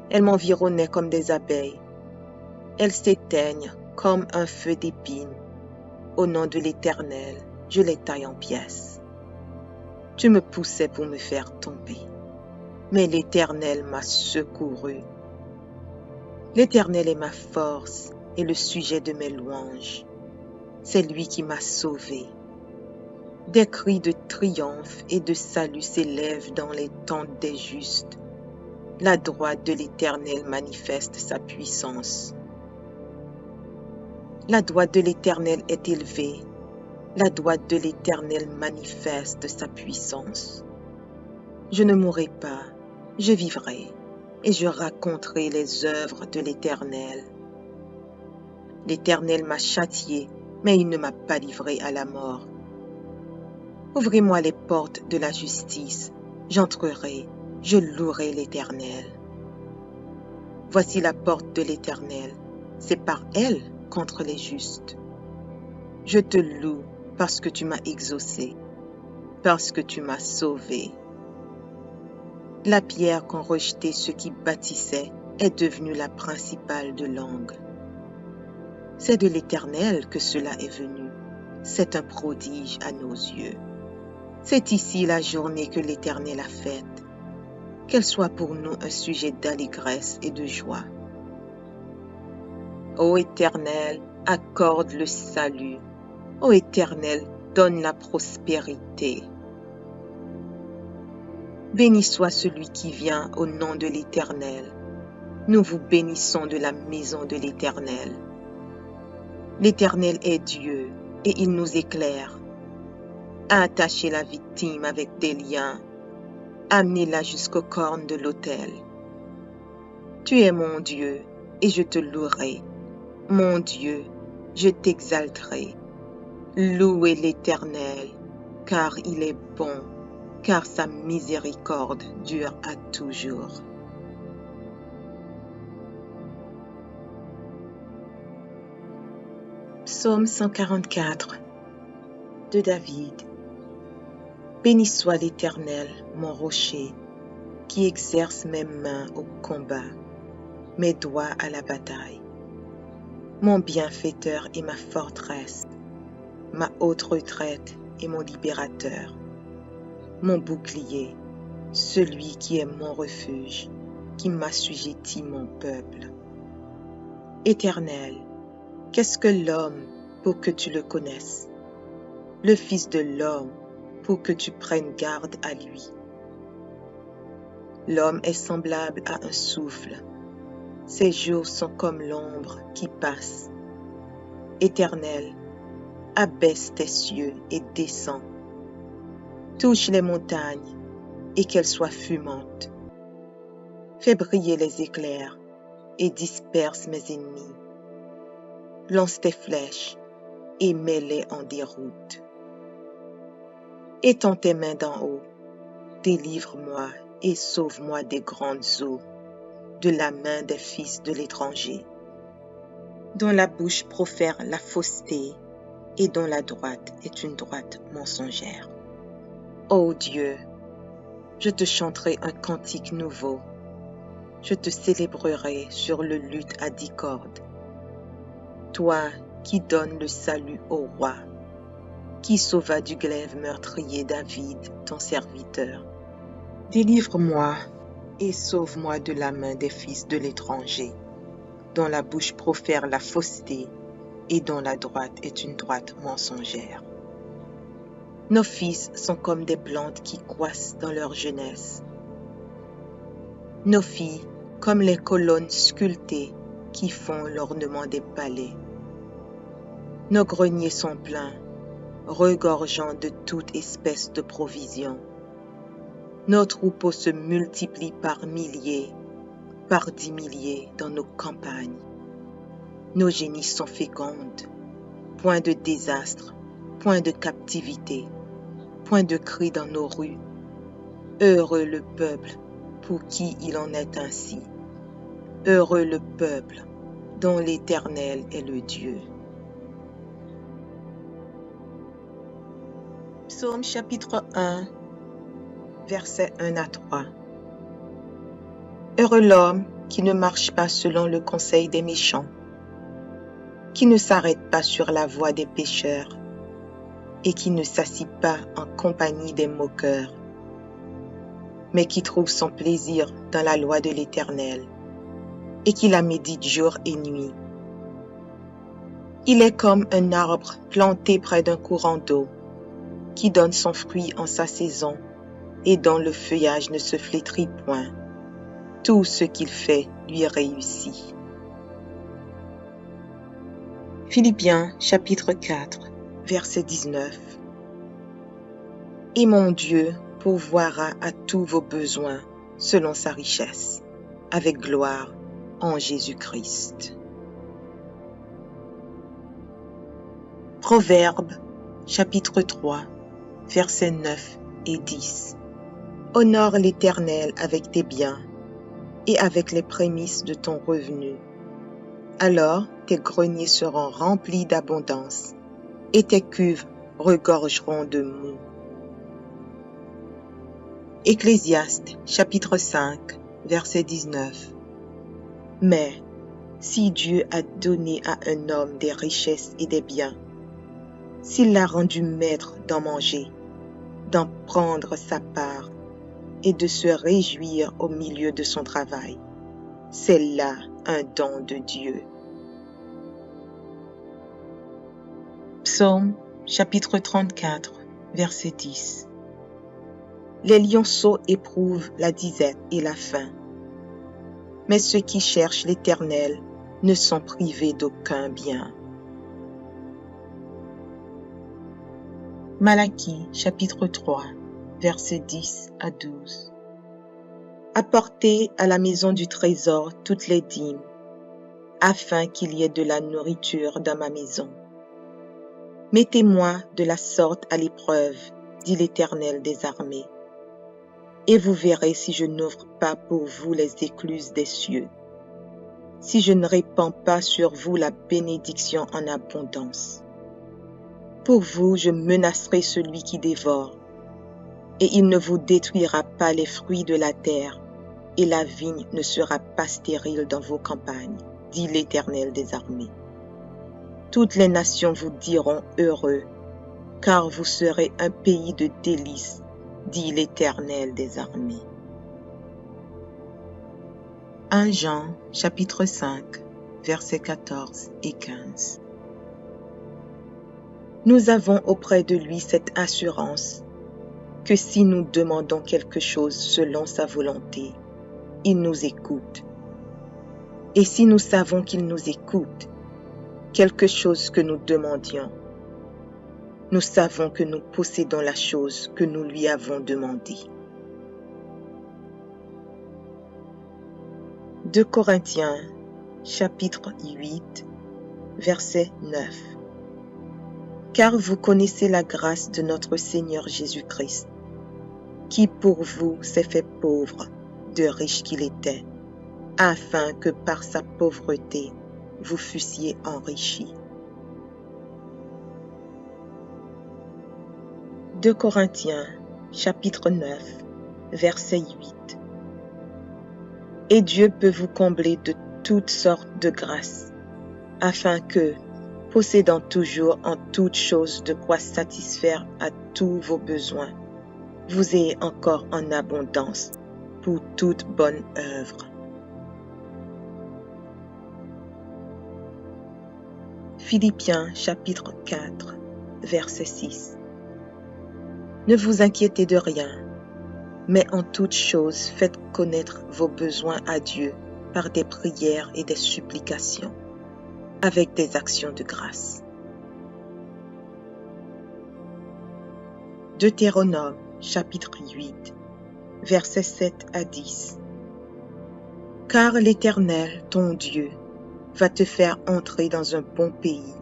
Elles m'environnaient comme des abeilles. Elles s'éteignent comme un feu d'épines. Au nom de l'Éternel, je les taille en pièces. Tu me poussais pour me faire tomber, mais l'Éternel m'a secouru. L'Éternel est ma force et le sujet de mes louanges. C'est lui qui m'a sauvé. Des cris de triomphe et de salut s'élèvent dans les tentes des justes. La droite de l'Éternel manifeste sa puissance. La droite de l'Éternel est élevée. La droite de l'Éternel manifeste sa puissance. Je ne mourrai pas, je vivrai, et je raconterai les œuvres de l'Éternel. L'Éternel m'a châtié, mais il ne m'a pas livré à la mort. Ouvrez-moi les portes de la justice, j'entrerai, je louerai l'Éternel. Voici la porte de l'Éternel, c'est par elle contre les justes. Je te loue parce que tu m'as exaucé, parce que tu m'as sauvé. La pierre qu'ont rejetée ceux qui bâtissaient est devenue la principale de l'angle. C'est de l'Éternel que cela est venu. C'est un prodige à nos yeux. C'est ici la journée que l'Éternel a faite. Qu'elle soit pour nous un sujet d'allégresse et de joie. Ô Éternel, accorde le salut. Ô Éternel, donne la prospérité. Béni soit celui qui vient au nom de l'Éternel. Nous vous bénissons de la maison de l'Éternel. L'Éternel est Dieu et il nous éclaire. Attachez la victime avec des liens. Amenez-la jusqu'aux cornes de l'autel. Tu es mon Dieu et je te louerai. Mon Dieu, je t'exalterai. Louez l'Éternel, car il est bon, car sa miséricorde dure à toujours. Psaume 144 de David. Béni soit l'Éternel, mon rocher, qui exerce mes mains au combat, mes doigts à la bataille. Mon bienfaiteur et ma forteresse, ma haute retraite et mon libérateur, mon bouclier, celui qui est mon refuge, qui m'assujettit mon peuple. Éternel, qu'est-ce que l'homme pour que tu le connaisses? Le Fils de l'homme pour que tu prennes garde à lui. L'homme est semblable à un souffle. Ses jours sont comme l'ombre qui passe. Éternel, abaisse tes cieux et descends. Touche les montagnes et qu'elles soient fumantes. Fais briller les éclairs et disperse mes ennemis. Lance tes flèches et mets-les en déroute. Étends tes mains d'en haut, délivre-moi et sauve-moi des grandes eaux, de la main des fils de l'étranger, dont la bouche profère la fausseté et dont la droite est une droite mensongère. Ô Dieu, Je te chanterai un cantique nouveau. Je te célébrerai sur le luth à 10 cordes. Toi qui donnes le salut au roi, qui sauva du glaive meurtrier David, ton serviteur. Délivre-moi et sauve-moi de la main des fils de l'étranger, dont la bouche profère la fausseté et dont la droite est une droite mensongère. Nos fils sont comme des plantes qui croissent dans leur jeunesse. Nos filles comme les colonnes sculptées qui font l'ornement des palais. Nos greniers sont pleins, regorgeant de toute espèce de provisions. Nos troupeaux se multiplient par milliers, par 10 milliers dans nos campagnes. Nos génisses sont fécondes, point de désastre, point de captivité, point de cri dans nos rues. Heureux le peuple pour qui il en est ainsi. Heureux le peuple dont l'Éternel est le Dieu. Psaume chapitre 1, versets 1 à 3. Heureux l'homme qui ne marche pas selon le conseil des méchants, qui ne s'arrête pas sur la voie des pécheurs et qui ne s'assit pas en compagnie des moqueurs, mais qui trouve son plaisir dans la loi de l'Éternel et qui la médite jour et nuit. Il est comme un arbre planté près d'un courant d'eau, qui donne son fruit en sa saison et dont le feuillage ne se flétrit point. Tout ce qu'il fait lui réussit. Philippiens chapitre 4, verset 19. Et mon Dieu pourvoira à tous vos besoins selon sa richesse, avec gloire en Jésus-Christ. Proverbes chapitre 3, versets 9 et 10. Honore l'Éternel avec tes biens et avec les prémices de ton revenu. Alors tes greniers seront remplis d'abondance et tes cuves regorgeront de moût. Ecclésiaste chapitre 5, verset 19. Mais si Dieu a donné à un homme des richesses et des biens, s'il l'a rendu maître d'en manger, d'en prendre sa part et de se réjouir au milieu de son travail, c'est là un don de Dieu. Psaume chapitre 34, verset 10. Les lionceaux éprouvent la disette et la faim, mais ceux qui cherchent l'Éternel ne sont privés d'aucun bien. Malachie chapitre 3, versets 10 à 12. Apportez à la maison du trésor toutes les dîmes, afin qu'il y ait de la nourriture dans ma maison. Mettez-moi de la sorte à l'épreuve, dit l'Éternel des armées, et vous verrez si je n'ouvre pas pour vous les écluses des cieux, si je ne répands pas sur vous la bénédiction en abondance. Pour vous, je menacerai celui qui dévore, et il ne vous détruira pas les fruits de la terre, et la vigne ne sera pas stérile dans vos campagnes, dit l'Éternel des armées. Toutes les nations vous diront heureux, car vous serez un pays de délices, dit l'Éternel des armées. 1 Jean chapitre 5, versets 14 et 15. Nous avons auprès de lui cette assurance que si nous demandons quelque chose selon sa volonté, il nous écoute. Et si nous savons qu'il nous écoute, quelque chose que nous demandions, nous savons que nous possédons la chose que nous lui avons demandée. 2 Corinthiens chapitre 8, verset 9. Car vous connaissez la grâce de notre Seigneur Jésus-Christ, qui pour vous s'est fait pauvre, de riche qu'il était, afin que par sa pauvreté vous fussiez enrichis. 2 Corinthiens chapitre 9, verset 8. Et Dieu peut vous combler de toutes sortes de grâces, afin que, possédant toujours en toutes choses de quoi satisfaire à tous vos besoins, vous ayez encore en abondance pour toute bonne œuvre. Philippiens chapitre 4, verset 6. Ne vous inquiétez de rien, mais en toutes choses faites connaître vos besoins à Dieu par des prières et des supplications, avec des actions de grâce. Deutéronome chapitre 8, versets 7 à 10. Car l'Éternel, ton Dieu, va te faire entrer dans un bon pays,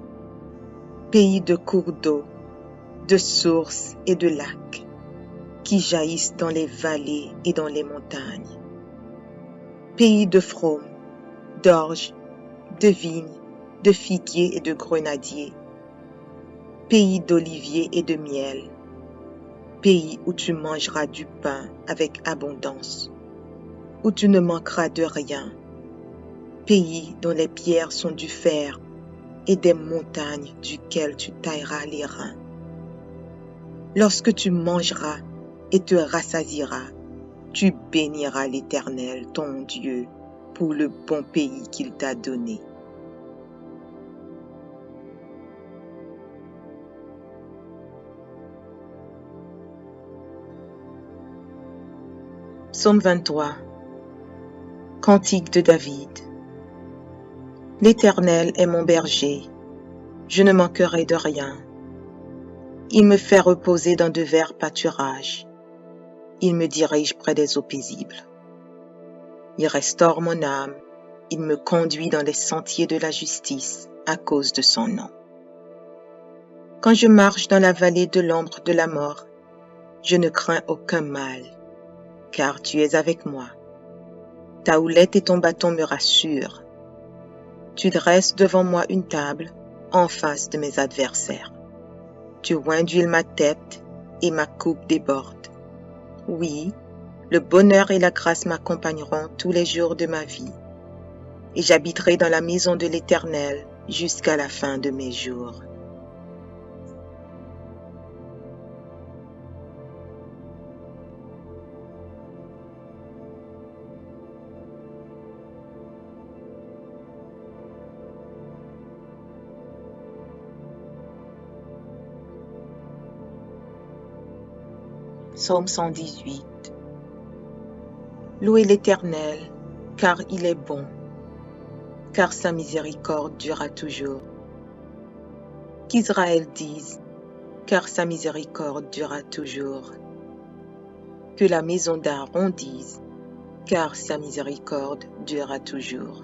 pays de cours d'eau, de sources et de lacs, qui jaillissent dans les vallées et dans les montagnes, pays de fromes, d'orges, de vignes, de figuiers et de grenadiers, pays d'oliviers et de miel, pays où tu mangeras du pain avec abondance, où tu ne manqueras de rien, pays dont les pierres sont du fer et des montagnes duquel tu tailleras les reins. Lorsque tu mangeras et te rassasieras, tu béniras l'Éternel, ton Dieu, pour le bon pays qu'il t'a donné. Psaume 23. Cantique de David. L'Éternel est mon berger, je ne manquerai de rien. Il me fait reposer dans de verts pâturages. Il me dirige près des eaux paisibles. Il restaure mon âme. Il me conduit dans les sentiers de la justice à cause de son nom. Quand je marche dans la vallée de l'ombre de la mort, je ne crains aucun mal, car tu es avec moi. Ta houlette et ton bâton me rassurent. Tu dresses devant moi une table en face de mes adversaires. Tu oins d'huile ma tête et ma coupe déborde. Oui, le bonheur et la grâce m'accompagneront tous les jours de ma vie, et j'habiterai dans la maison de l'Éternel jusqu'à la fin de mes jours. Psaume 118. Louez l'Éternel, car il est bon, car sa miséricorde durera toujours. Qu'Israël dise, car sa miséricorde durera toujours. Que la maison d'Aaron dise, car sa miséricorde durera toujours.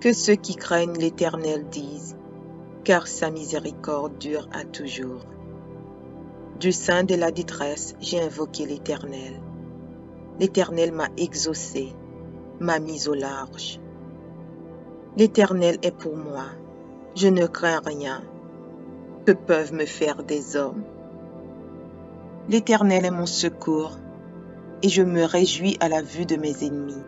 Que ceux qui craignent l'Éternel disent, car sa miséricorde dure à toujours. Du sein de la détresse, j'ai invoqué l'Éternel. L'Éternel m'a exaucé, m'a mis au large. L'Éternel est pour moi, je ne crains rien. Que peuvent me faire des hommes? L'Éternel est mon secours, et je me réjouis à la vue de mes ennemis.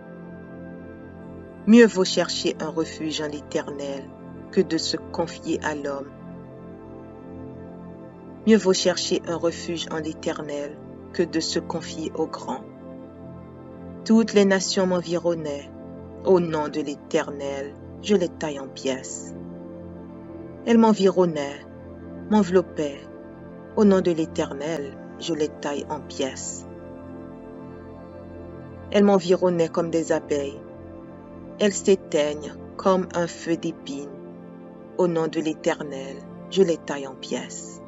Mieux vaut chercher un refuge en l'Éternel que de se confier à l'homme. Mieux vaut chercher un refuge en l'Éternel que de se confier au grand. Toutes les nations m'environnaient. Au nom de l'Éternel, je les taille en pièces. Elles m'environnaient, m'enveloppaient. Au nom de l'Éternel, je les taille en pièces. Elles m'environnaient comme des abeilles. Elles s'éteignent comme un feu d'épines. Au nom de l'Éternel, je les taille en pièces.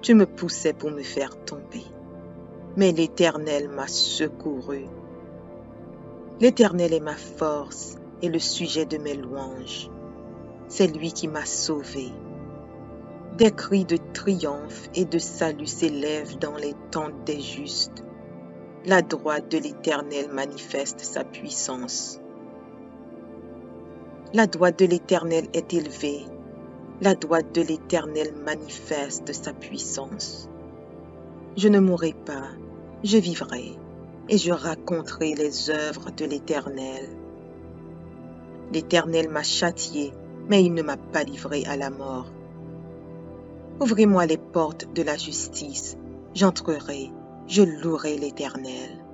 Tu me poussais pour me faire tomber, mais l'Éternel m'a secouru. L'Éternel est ma force et le sujet de mes louanges. C'est lui qui m'a sauvé. Des cris de triomphe et de salut s'élèvent dans les tentes des justes. La droite de l'Éternel manifeste sa puissance. La droite de l'Éternel est élevée. La droite de l'Éternel manifeste sa puissance. Je ne mourrai pas, Je vivrai et je raconterai les œuvres de l'Éternel. L'Éternel m'a châtié, mais il ne m'a pas livré à la mort. Ouvrez-moi les portes de la justice, j'entrerai, je louerai l'Éternel.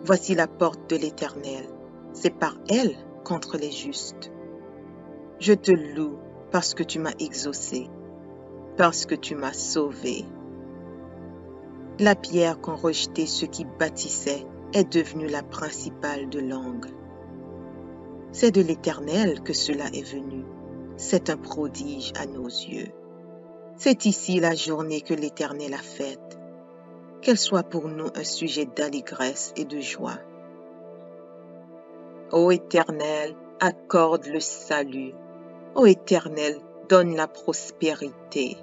Voici la porte de l'Éternel, c'est par elle contre les justes. Je te loue parce que tu m'as exaucé, parce que tu m'as sauvé. La pierre qu'ont rejetée ceux qui bâtissaient est devenue la principale de l'angle. C'est de l'Éternel que cela est venu. C'est un prodige à nos yeux. C'est ici la journée que l'Éternel a faite. Qu'elle soit pour nous un sujet d'allégresse et de joie. Ô Éternel, accorde le salut. Ô Éternel, donne la prospérité.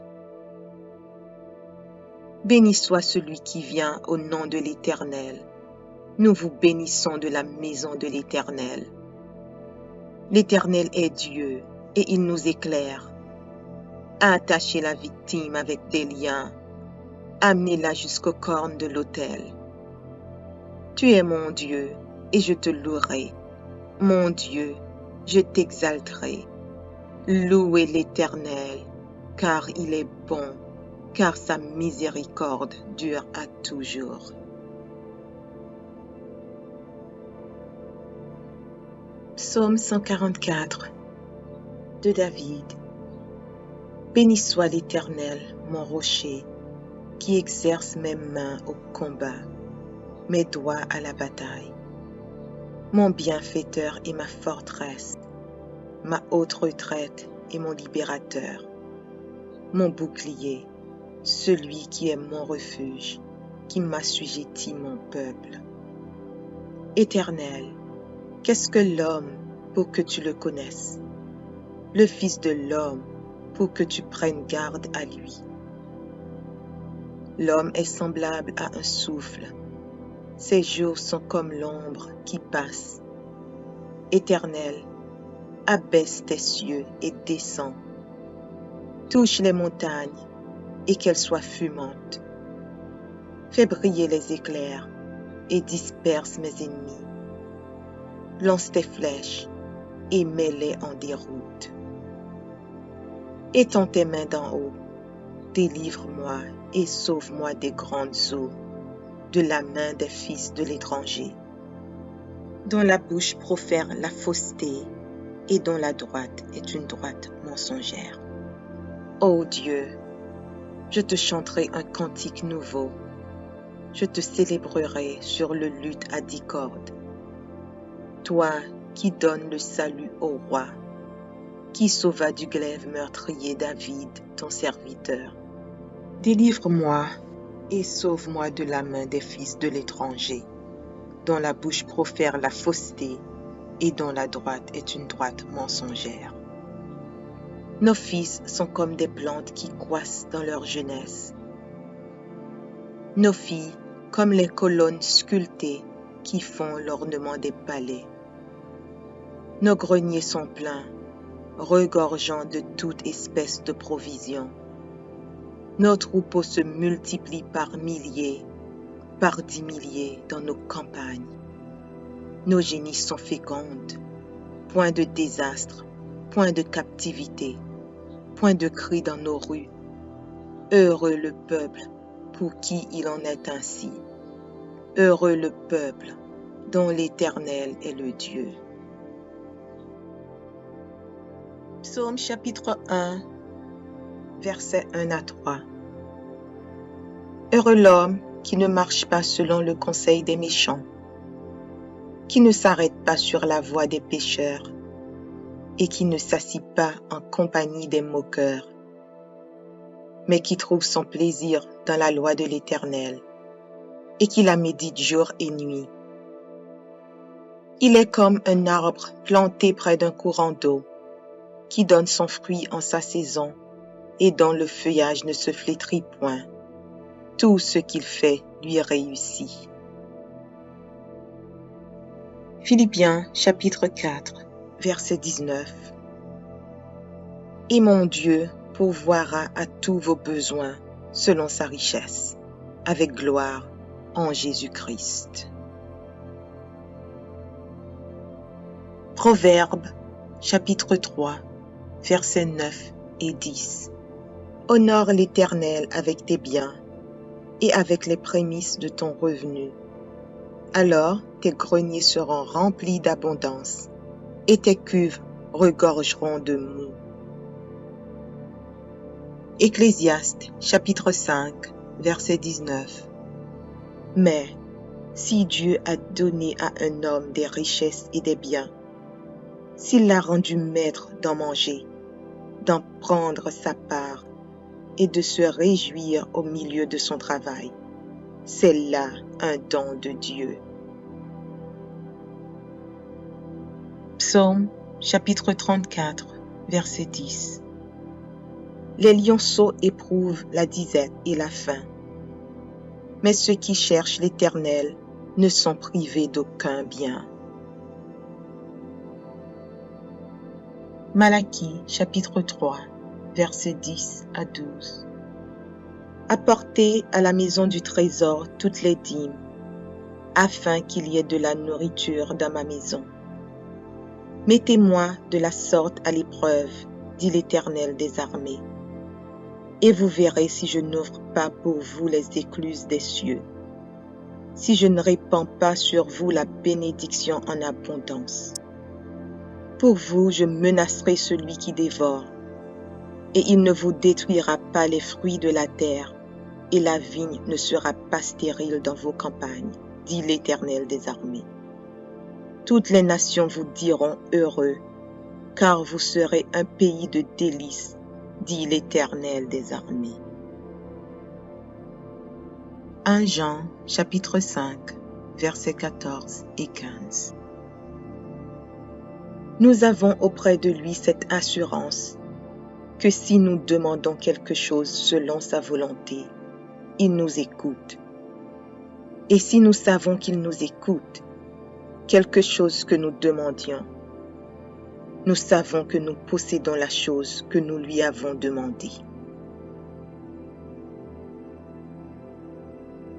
Béni soit celui qui vient au nom de l'Éternel. Nous vous bénissons de la maison de l'Éternel. L'Éternel est Dieu, et il nous éclaire. Attachez la victime avec des liens, amenez-la jusqu'aux cornes de l'autel. Tu es mon Dieu, et je te louerai. Mon Dieu, je t'exalterai. Louez l'Éternel, car il est bon, car sa miséricorde dure à toujours. Psaume 144 de David. Béni soit l'Éternel, mon rocher, qui exerce mes mains au combat, mes doigts à la bataille. Mon bienfaiteur et ma forteresse, ma haute retraite et mon libérateur, mon bouclier, celui qui est mon refuge, qui m'assujettit mon peuple. Éternel, qu'est-ce que l'homme pour que tu le connaisses? Le Fils de l'homme pour que tu prennes garde à lui. L'homme est semblable à un souffle. Ses jours sont comme l'ombre qui passe. Éternel, abaisse tes cieux et descends. Touche les montagnes et qu'elles soient fumantes. Fais briller les éclairs et disperse mes ennemis. Lance tes flèches et mets-les en déroute. Étends tes mains d'en haut, délivre-moi et sauve-moi des grandes eaux, de la main des fils de l'étranger, dont la bouche profère la fausseté et dont la droite est une droite mensongère. Ô Dieu, je te chanterai un cantique nouveau, je te célébrerai sur le luth à 10 cordes. Toi qui donnes le salut au roi, qui sauva du glaive meurtrier David, ton serviteur. Délivre-moi et sauve-moi de la main des fils de l'étranger, dont la bouche profère la fausseté et dont la droite est une droite mensongère. Nos fils sont comme des plantes qui croissent dans leur jeunesse. Nos filles comme les colonnes sculptées qui font l'ornement des palais. Nos greniers sont pleins, regorgeant de toute espèce de provisions. Nos troupeaux se multiplient par milliers, par 10 milliers dans nos campagnes. Nos génisses sont fécondes, point de désastre, point de captivité, point de cri dans nos rues. Heureux le peuple pour qui il en est ainsi. Heureux le peuple dont l'Éternel est le Dieu. Psaume chapitre 1, versets 1 à 3. Heureux l'homme qui ne marche pas selon le conseil des méchants, qui ne s'arrête pas sur la voie des pécheurs, et qui ne s'assit pas en compagnie des moqueurs, mais qui trouve son plaisir dans la loi de l'Éternel, et qui la médite jour et nuit. Il est comme un arbre planté près d'un courant d'eau, qui donne son fruit en sa saison, et dont le feuillage ne se flétrit point. Tout ce qu'il fait lui réussit. Philippiens chapitre 4, verset 19. Et mon Dieu pourvoira à tous vos besoins selon sa richesse, avec gloire en Jésus-Christ. Proverbes, chapitre 3, versets 9 et 10. Honore l'Éternel avec tes biens et avec les prémices de ton revenu. Alors tes greniers seront remplis d'abondance et tes cuves regorgeront de moût. Ecclésiaste, chapitre 5, verset 19. Mais si Dieu a donné à un homme des richesses et des biens, s'il l'a rendu maître d'en manger, d'en prendre sa part et de se réjouir au milieu de son travail, c'est là un don de Dieu. Psaume, chapitre 34, verset 10. Les lionceaux éprouvent la disette et la faim, mais ceux qui cherchent l'Éternel ne sont privés d'aucun bien. Malachie, chapitre 3, versets 10 à 12. Apportez à la maison du trésor toutes les dîmes, afin qu'il y ait de la nourriture dans ma maison. Mettez-moi de la sorte à l'épreuve, dit l'Éternel des armées, et vous verrez si je n'ouvre pas pour vous les écluses des cieux, si je ne répands pas sur vous la bénédiction en abondance. Pour vous, je menacerai celui qui dévore, et il ne vous détruira pas les fruits de la terre, et la vigne ne sera pas stérile dans vos campagnes, dit l'Éternel des armées. Toutes les nations vous diront heureux, car vous serez un pays de délices, dit l'Éternel des armées. 1 Jean, chapitre 5, versets 14 et 15. Nous avons auprès de lui cette assurance que si nous demandons quelque chose selon sa volonté, il nous écoute. Et si nous savons qu'il nous écoute, quelque chose que nous demandions, nous savons que nous possédons la chose que nous lui avons demandée.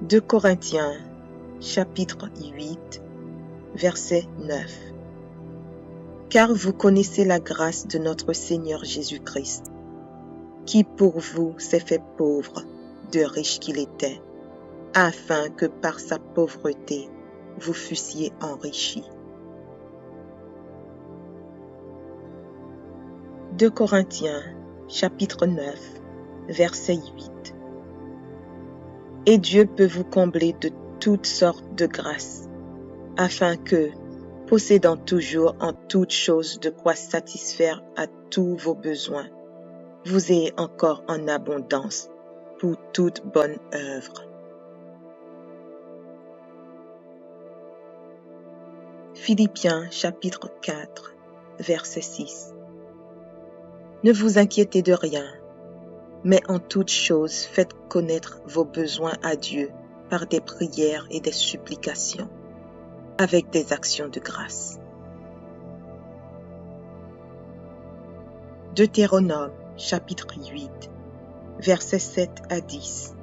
2 Corinthiens, chapitre 8, verset 9. Car vous connaissez la grâce de notre Seigneur Jésus-Christ, qui pour vous s'est fait pauvre, de riche qu'il était, afin que par sa pauvreté vous fussiez enrichis. 2 Corinthiens, chapitre 9, verset 8. Et Dieu peut vous combler de toutes sortes de grâces, afin que, possédant toujours en toutes choses de quoi satisfaire à tous vos besoins, vous ayez encore en abondance pour toute bonne œuvre. Philippiens chapitre 4, verset 6. Ne vous inquiétez de rien, mais en toutes choses faites connaître vos besoins à Dieu par des prières et des supplications, avec des actions de grâce. Deutéronome chapitre 8, versets 7 à 10.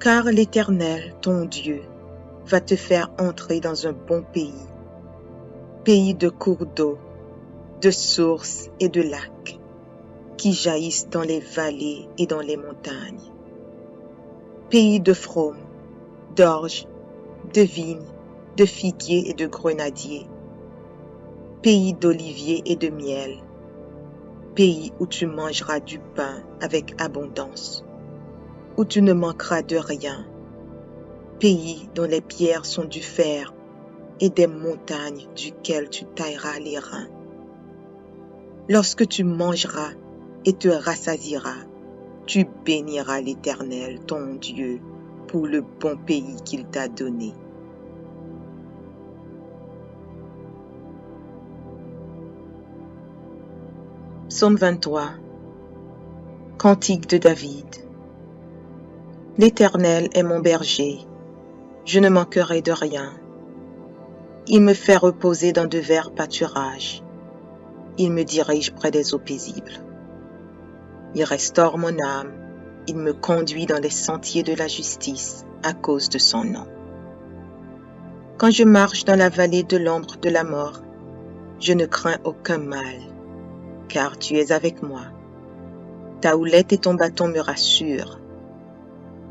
Car l'Éternel, ton Dieu, va te faire entrer dans un bon pays, pays de cours d'eau, de sources et de lacs, qui jaillissent dans les vallées et dans les montagnes, pays de fraumes, d'orges, de vignes, de figuiers et de grenadiers, pays d'oliviers et de miel, pays où tu mangeras du pain avec abondance, où tu ne manqueras de rien, pays dont les pierres sont du fer et des montagnes duquel tu tailleras les reins. Lorsque tu mangeras et te rassasieras, tu béniras l'Éternel, ton Dieu, pour le bon pays qu'il t'a donné. Psaume 23. Cantique de David. L'Éternel est mon berger, je ne manquerai de rien. Il me fait reposer dans de verts pâturages. Il me dirige près des eaux paisibles. Il restaure mon âme, il me conduit dans les sentiers de la justice à cause de son nom. Quand je marche dans la vallée de l'ombre de la mort, je ne crains aucun mal, car tu es avec moi. Ta houlette et ton bâton me rassurent.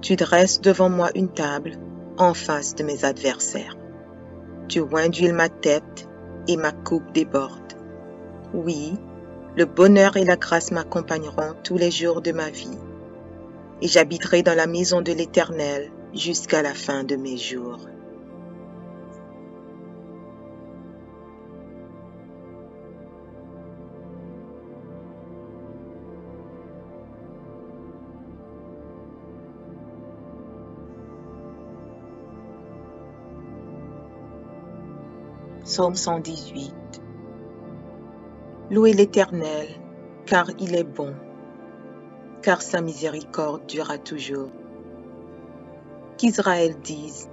Tu dresses devant moi une table en face de mes adversaires. Tu oins d'huile ma tête et ma coupe déborde. Oui, le bonheur et la grâce m'accompagneront tous les jours de ma vie, et j'habiterai dans la maison de l'Éternel jusqu'à la fin de mes jours. Psaume 118. Louez l'Éternel, car il est bon, car sa miséricorde durera toujours. Qu'Israël dise,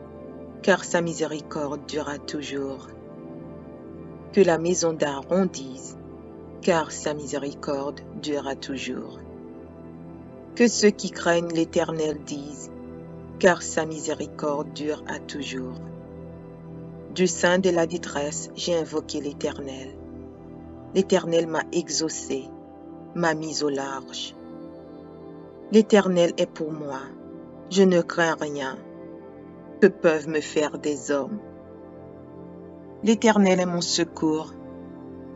car sa miséricorde durera toujours. Que la maison d'Aaron dise, car sa miséricorde durera toujours. Que ceux qui craignent l'Éternel disent, car sa miséricorde dure à toujours. Du sein de la détresse, j'ai invoqué l'Éternel. L'Éternel m'a exaucé, m'a mis au large. L'Éternel est pour moi, je ne crains rien. Que peuvent me faire des hommes? L'Éternel est mon secours,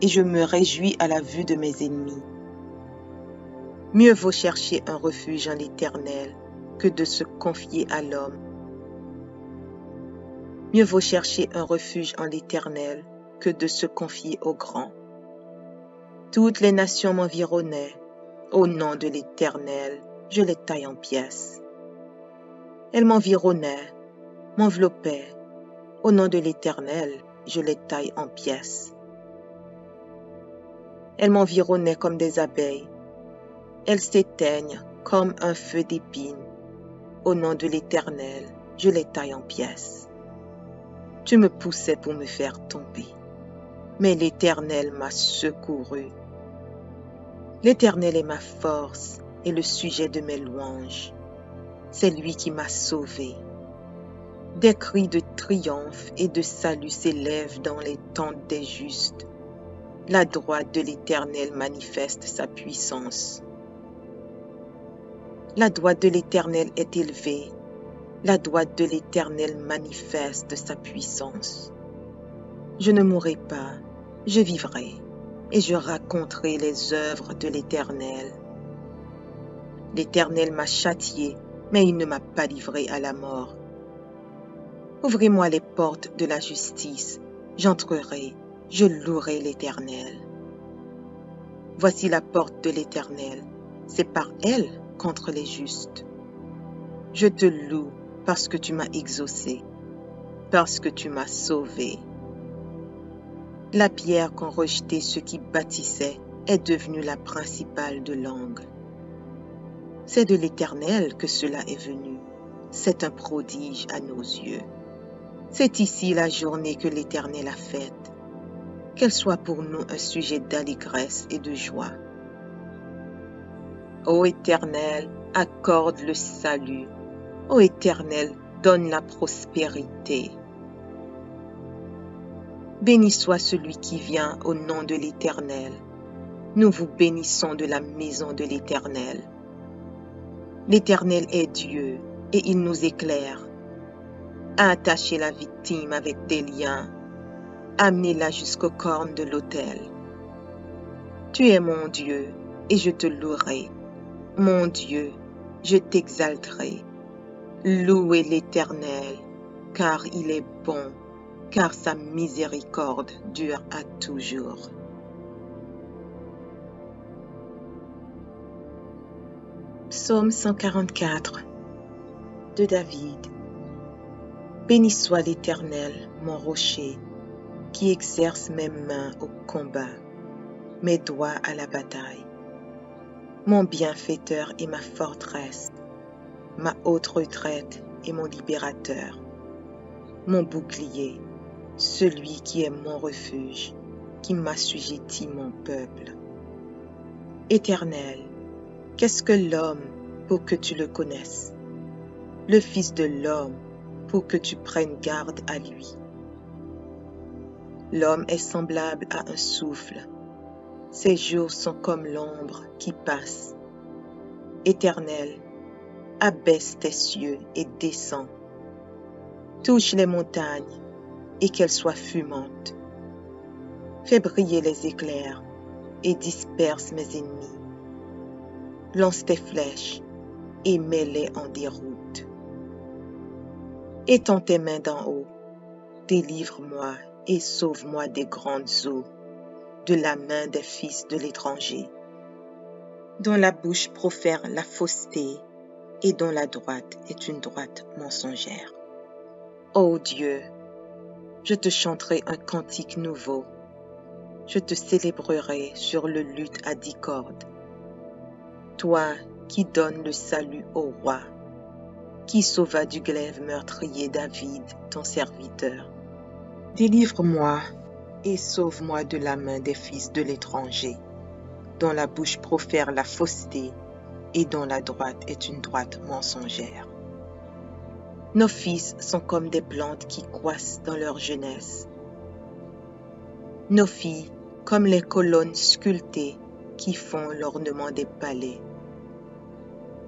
et je me réjouis à la vue de mes ennemis. Mieux vaut chercher un refuge en l'Éternel que de se confier à l'homme. Mieux vaut chercher un refuge en l'Éternel que de se confier au grand. Toutes les nations m'environnaient. Au nom de l'Éternel, je les taille en pièces. Elles m'environnaient, m'enveloppaient. Au nom de l'Éternel, je les taille en pièces. Elles m'environnaient comme des abeilles. Elles s'éteignent comme un feu d'épines. Au nom de l'Éternel, je les taille en pièces. Tu me poussais pour me faire tomber, mais l'Éternel m'a secouru. L'Éternel est ma force et le sujet de mes louanges. C'est lui qui m'a sauvé. Des cris de triomphe et de salut s'élèvent dans les tentes des justes. La droite de l'Éternel manifeste sa puissance. La droite de l'Éternel est élevée. La droite de l'Éternel manifeste sa puissance. Je ne mourrai pas, je vivrai, et je raconterai les œuvres de l'Éternel. L'Éternel m'a châtié, mais il ne m'a pas livré à la mort. Ouvrez-moi les portes de la justice, j'entrerai, je louerai l'Éternel. Voici la porte de l'Éternel, c'est par elle contre les justes. Je te loue parce que tu m'as exaucé, parce que tu m'as sauvé. La pierre qu'ont rejetée ceux qui bâtissaient est devenue la principale de l'angle. C'est de l'Éternel que cela est venu. C'est un prodige à nos yeux. C'est ici la journée que l'Éternel a faite. Qu'elle soit pour nous un sujet d'allégresse et de joie. Ô Éternel, accorde le salut. Ô Éternel, donne la prospérité. Béni soit celui qui vient au nom de l'Éternel. Nous vous bénissons de la maison de l'Éternel. L'Éternel est Dieu et il nous éclaire. Attachez la victime avec des liens. Amenez-la jusqu'aux cornes de l'autel. Tu es mon Dieu et je te louerai. Mon Dieu, je t'exalterai. Louez l'Éternel, car il est bon, car sa miséricorde dure à toujours. Psaume 144 de David. Béni soit l'Éternel, mon rocher, qui exerce mes mains au combat, mes doigts à la bataille. Mon bienfaiteur et ma forteresse, ma haute retraite et mon libérateur, mon bouclier, celui qui est mon refuge, qui m'assujettit mon peuple. Éternel, qu'est-ce que l'homme pour que tu le connaisses, le Fils de l'homme pour que tu prennes garde à lui. L'homme est semblable à un souffle. Ses jours sont comme l'ombre qui passe. Éternel, abaisse tes cieux et descends. Touche les montagnes et qu'elles soient fumantes. Fais briller les éclairs et disperse mes ennemis. Lance tes flèches et mets-les en déroute. Étends tes mains d'en haut, délivre-moi et sauve-moi des grandes eaux, de la main des fils de l'étranger, dont la bouche profère la fausseté et dont la droite est une droite mensongère. Ô Dieu, je te chanterai un cantique nouveau, je te célébrerai sur le luth à 10 cordes. Toi qui donnes le salut au roi, qui sauva du glaive meurtrier David, ton serviteur. Délivre-moi et sauve-moi de la main des fils de l'étranger, dont la bouche profère la fausseté et dont la droite est une droite mensongère. Nos fils sont comme des plantes qui croissent dans leur jeunesse. Nos filles comme les colonnes sculptées qui font l'ornement des palais.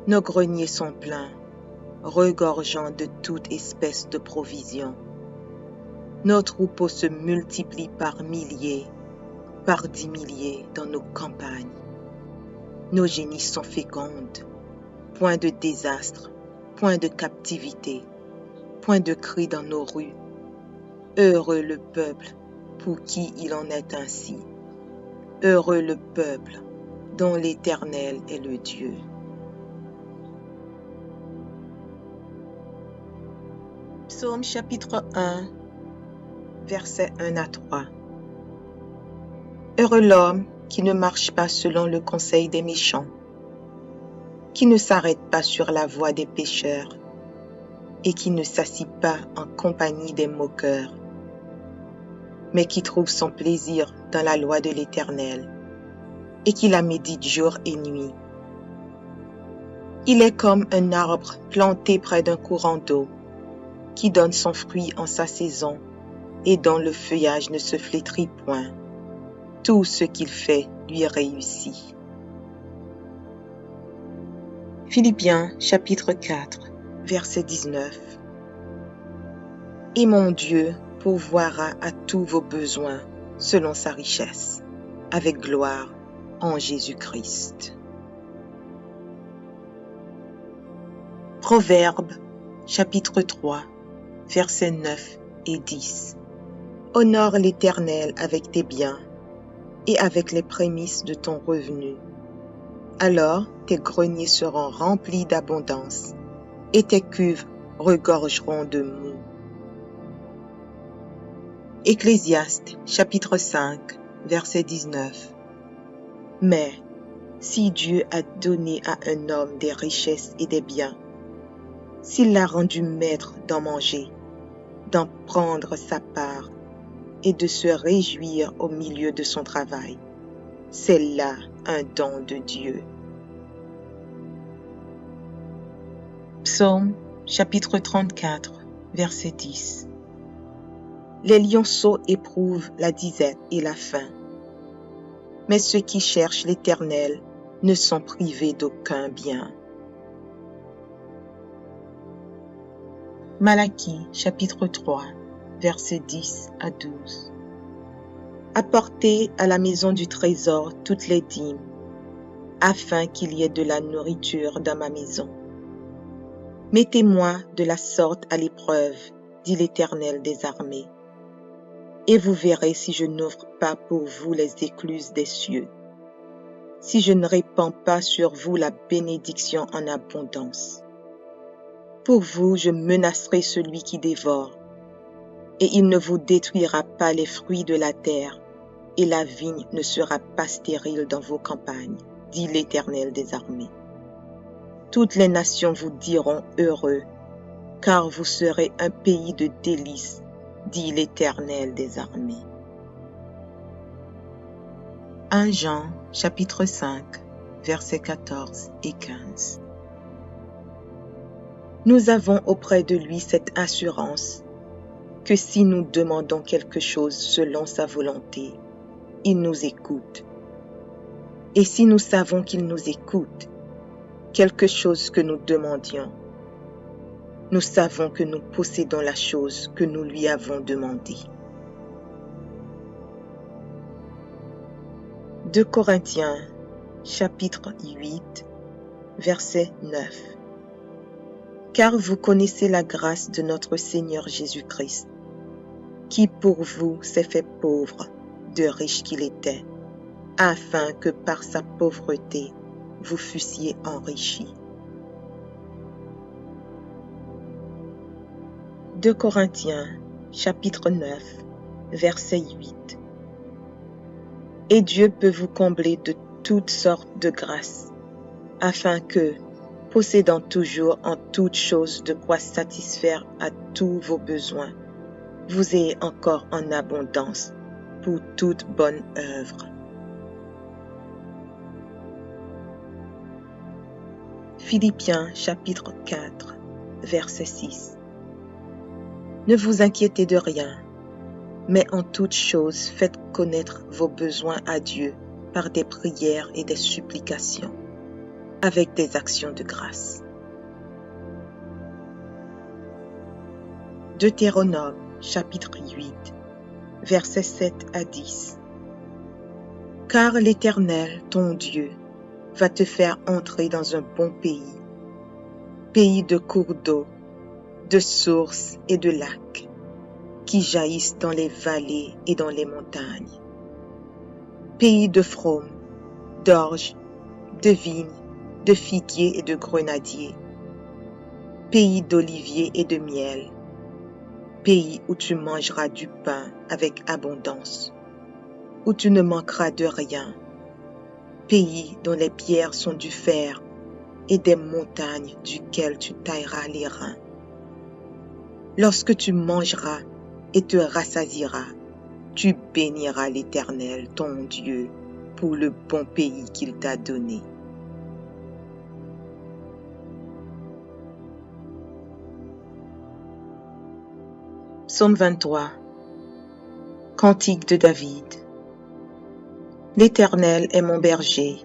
Nos greniers sont pleins, regorgeant de toute espèce de provisions. Nos troupeaux se multiplient par milliers, par 10 milliers dans nos campagnes. Nos génies sont fécondes, point de désastre, point de captivité, point de cri dans nos rues. Heureux le peuple pour qui il en est ainsi. Heureux le peuple dont l'Éternel est le Dieu. Psaume chapitre 1, versets 1 à 3. Heureux l'homme qui ne marche pas selon le conseil des méchants, qui ne s'arrête pas sur la voie des pécheurs et qui ne s'assit pas en compagnie des moqueurs, mais qui trouve son plaisir dans la loi de l'Éternel et qui la médite jour et nuit. Il est comme un arbre planté près d'un courant d'eau, qui donne son fruit en sa saison et dont le feuillage ne se flétrit point. Tout ce qu'il fait lui réussit. Philippiens chapitre 4, verset 19. Et mon Dieu pourvoira à tous vos besoins selon sa richesse, avec gloire en Jésus-Christ. Proverbes chapitre 3, versets 9 et 10. Honore l'Éternel avec tes biens et avec les prémices de ton revenu. Alors tes greniers seront remplis d'abondance et tes cuves regorgeront de moût. Ecclésiaste chapitre 5, verset 19. Mais si Dieu a donné à un homme des richesses et des biens, s'il l'a rendu maître d'en manger, d'en prendre sa part et de se réjouir au milieu de son travail, c'est là un don de Dieu. Psaume chapitre 34, verset 10. Les lionceaux éprouvent la disette et la faim, mais ceux qui cherchent l'Éternel ne sont privés d'aucun bien. Malachie chapitre 3, versets 10 à 12. Apportez à la maison du trésor toutes les dîmes, afin qu'il y ait de la nourriture dans ma maison. Mettez-moi de la sorte à l'épreuve, dit l'Éternel des armées, et vous verrez si je n'ouvre pas pour vous les écluses des cieux, si je ne répands pas sur vous la bénédiction en abondance. Pour vous, je menacerai celui qui dévore, et il ne vous détruira pas les fruits de la terre, et la vigne ne sera pas stérile dans vos campagnes, dit l'Éternel des armées. Toutes les nations vous diront heureux, car vous serez un pays de délices, dit l'Éternel des armées. 1 Jean chapitre 5, versets 14 et 15. Nous avons auprès de lui cette assurance que si nous demandons quelque chose selon sa volonté, il nous écoute. Et si nous savons qu'il nous écoute, quelque chose que nous demandions, nous savons que nous possédons la chose que nous lui avons demandée. 2 Corinthiens, chapitre 8, verset 9. Car vous connaissez la grâce de notre Seigneur Jésus-Christ, qui pour vous s'est fait pauvre, de riche qu'il était, afin que par sa pauvreté vous fussiez enrichis. 2 Corinthiens, chapitre 9, verset 8. Et Dieu peut vous combler de toutes sortes de grâces, afin que, possédant toujours en toutes choses de quoi satisfaire à tous vos besoins, vous ayez encore en abondance pour toute bonne œuvre. Philippiens chapitre 4, verset 6. Ne vous inquiétez de rien, mais en toutes choses faites connaître vos besoins à Dieu par des prières et des supplications, avec des actions de grâce. Deutéronome chapitre 8, versets 7 à 10. Car l'Éternel, ton Dieu, va te faire entrer dans un bon pays, pays de cours d'eau, de sources et de lacs, qui jaillissent dans les vallées et dans les montagnes, pays de fraumes, d'orges, de vignes, de figuiers et de grenadiers, pays d'oliviers et de miel, pays où tu mangeras du pain avec abondance, où tu ne manqueras de rien, pays dont les pierres sont du fer et des montagnes duquel tu tailleras les reins. Lorsque tu mangeras et te rassasieras, tu béniras l'Éternel, ton Dieu, pour le bon pays qu'il t'a donné. Psaume 23. Cantique de David. L'Éternel est mon berger,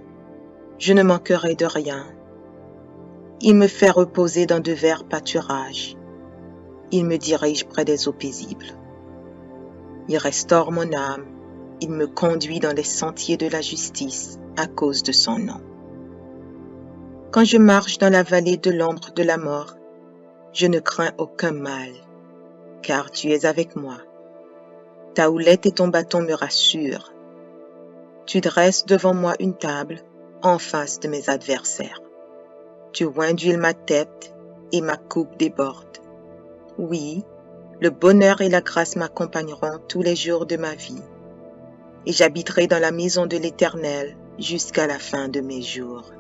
je ne manquerai de rien. Il me fait reposer dans de verts pâturages. Il me dirige près des eaux paisibles. Il restaure mon âme. Il me conduit dans les sentiers de la justice à cause de son nom. Quand je marche dans la vallée de l'ombre de la mort, je ne crains aucun mal, car tu es avec moi. Ta houlette et ton bâton me rassurent. Tu dresses devant moi une table en face de mes adversaires. Tu oinduiles ma tête et ma coupe déborde. Oui, le bonheur et la grâce m'accompagneront tous les jours de ma vie, et j'habiterai dans la maison de l'Éternel jusqu'à la fin de mes jours.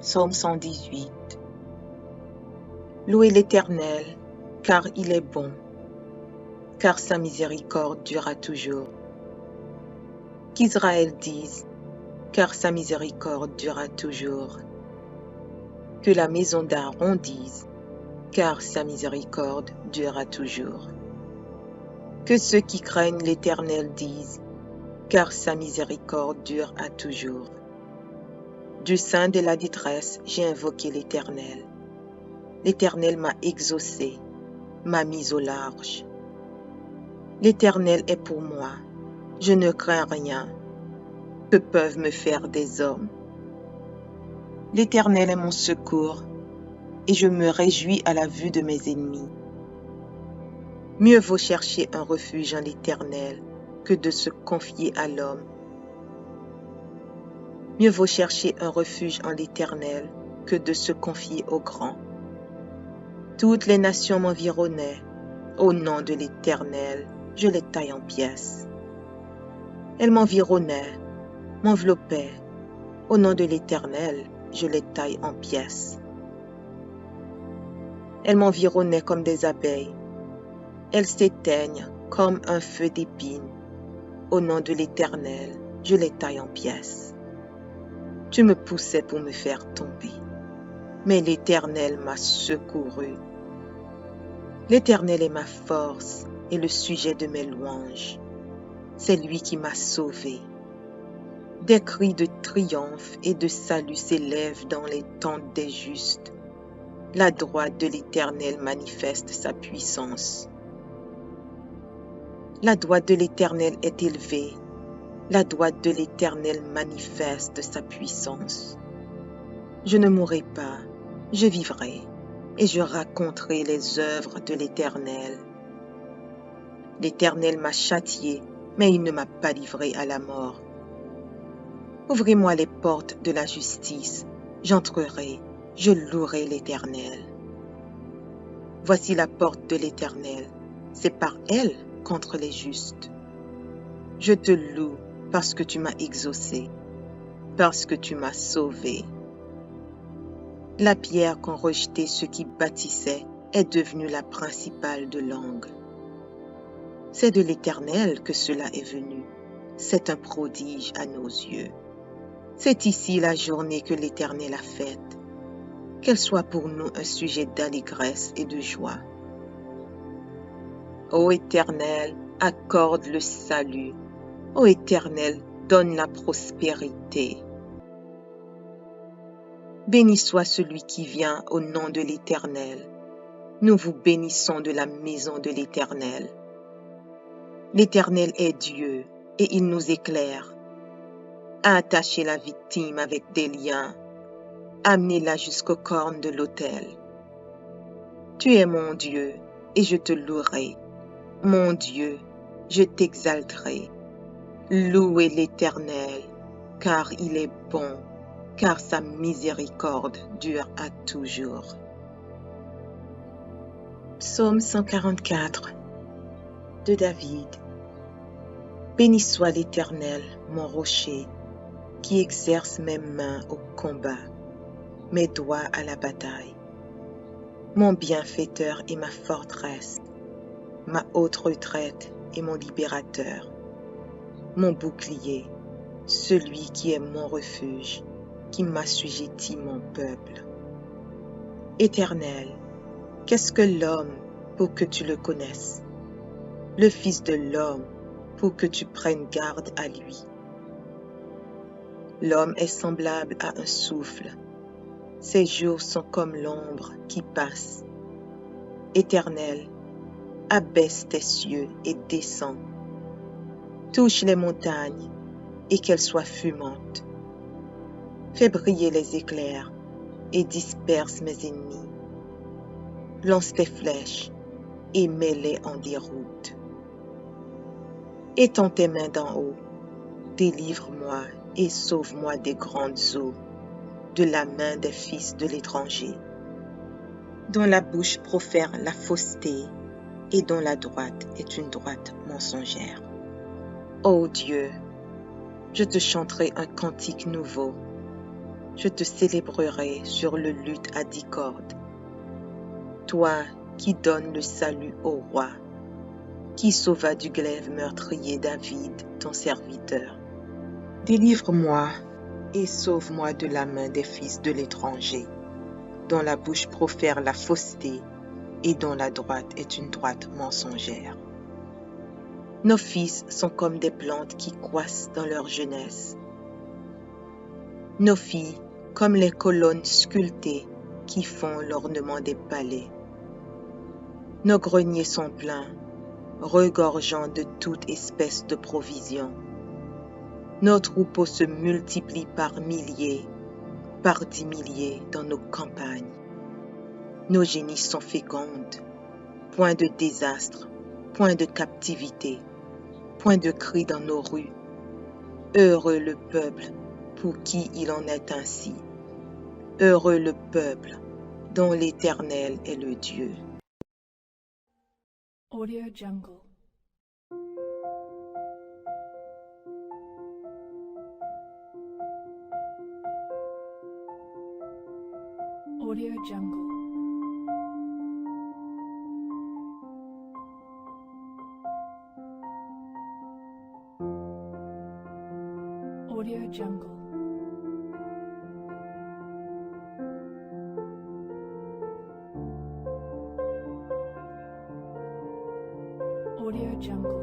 Psaume 118. Louez l'Éternel, car il est bon, car sa miséricorde durera toujours. Qu'Israël dise, car sa miséricorde durera toujours. Que la maison d'Aaron dise, car sa miséricorde durera toujours. Que ceux qui craignent l'Éternel disent, car sa miséricorde dure à toujours. Du sein de la détresse, j'ai invoqué l'Éternel. L'Éternel m'a exaucé, m'a mis au large. L'Éternel est pour moi, je ne crains rien. Que peuvent me faire des hommes? L'Éternel est mon secours, et je me réjouis à la vue de mes ennemis. Mieux vaut chercher un refuge en l'Éternel que de se confier à l'homme. Mieux vaut chercher un refuge en l'Éternel que de se confier au grand. Toutes les nations m'environnaient. Au nom de l'Éternel, je les taille en pièces. Elles m'environnaient, m'enveloppaient. Au nom de l'Éternel, je les taille en pièces. Elles m'environnaient comme des abeilles. Elles s'éteignent comme un feu d'épines. Au nom de l'Éternel, je les taille en pièces. Tu me poussais pour me faire tomber, mais l'Éternel m'a secouru. L'Éternel est ma force et le sujet de mes louanges. C'est lui qui m'a sauvé. Des cris de triomphe et de salut s'élèvent dans les tentes des justes. La droite de l'Éternel manifeste sa puissance. La droite de l'Éternel est élevée. La droite de l'Éternel manifeste sa puissance. Je ne mourrai pas, je vivrai, et je raconterai les œuvres de l'Éternel. L'Éternel m'a châtié, mais il ne m'a pas livré à la mort. Ouvrez-moi les portes de la justice, j'entrerai, je louerai l'Éternel. Voici la porte de l'Éternel, c'est par elle contre les justes. Je te loue parce que tu m'as exaucé, parce que tu m'as sauvé. La pierre qu'ont rejetée ceux qui bâtissaient est devenue la principale de l'angle. C'est de l'Éternel que cela est venu. C'est un prodige à nos yeux. C'est ici la journée que l'Éternel a faite. Qu'elle soit pour nous un sujet d'allégresse et de joie. Ô Éternel, accorde le salut. Ô Éternel, donne la prospérité. Béni soit celui qui vient au nom de l'Éternel. Nous vous bénissons de la maison de l'Éternel. L'Éternel est Dieu et il nous éclaire. Attachez la victime avec des liens. Amenez-la jusqu'aux cornes de l'autel. Tu es mon Dieu et je te louerai. Mon Dieu, je t'exalterai. Louez l'Éternel, car il est bon, car sa miséricorde dure à toujours. Psaume 144 de David. Béni soit l'Éternel, mon rocher, qui exerce mes mains au combat, mes doigts à la bataille. Mon bienfaiteur et ma forteresse, ma haute retraite et mon libérateur, mon bouclier, celui qui est mon refuge, qui m'assujettit mon peuple. Éternel, qu'est-ce que l'homme pour que tu le connaisses? Le Fils de l'homme pour que tu prennes garde à lui. L'homme est semblable à un souffle. Ses jours sont comme l'ombre qui passe. Éternel, abaisse tes cieux et descends. Touche les montagnes et qu'elles soient fumantes. Fais briller les éclairs et disperse mes ennemis. Lance tes flèches et mets-les en déroute. Étends tes mains d'en haut, délivre-moi et sauve-moi des grandes eaux, de la main des fils de l'étranger, dont la bouche profère la fausseté et dont la droite est une droite mensongère. Ô Dieu, je te chanterai un cantique nouveau, je te célébrerai sur le luth à 10 cordes. Toi qui donnes le salut au roi, qui sauva du glaive meurtrier David, ton serviteur. Délivre-moi et sauve-moi de la main des fils de l'étranger, dont la bouche profère la fausseté et dont la droite est une droite mensongère. Nos fils sont comme des plantes qui croissent dans leur jeunesse. Nos filles comme les colonnes sculptées qui font l'ornement des palais. Nos greniers sont pleins, regorgeant de toute espèce de provisions. Nos troupeaux se multiplient par milliers, par 10 milliers dans nos campagnes. Nos génisses sont fécondes, point de désastre, point de captivité, point de cri dans nos rues. Heureux le peuple pour qui il en est ainsi. Heureux le peuple dont l'Éternel est le Dieu. Audio Jungle. Audio Jungle. Audio Jungle. Audio Jungle.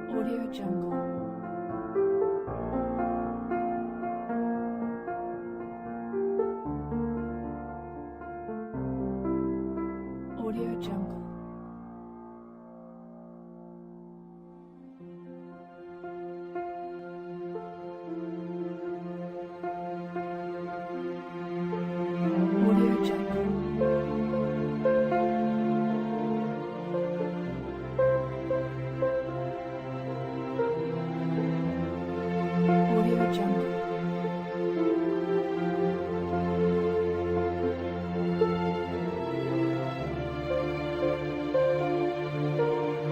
Audio Jungle. Audio Jungle. Audio Jungle. Audio Jungle.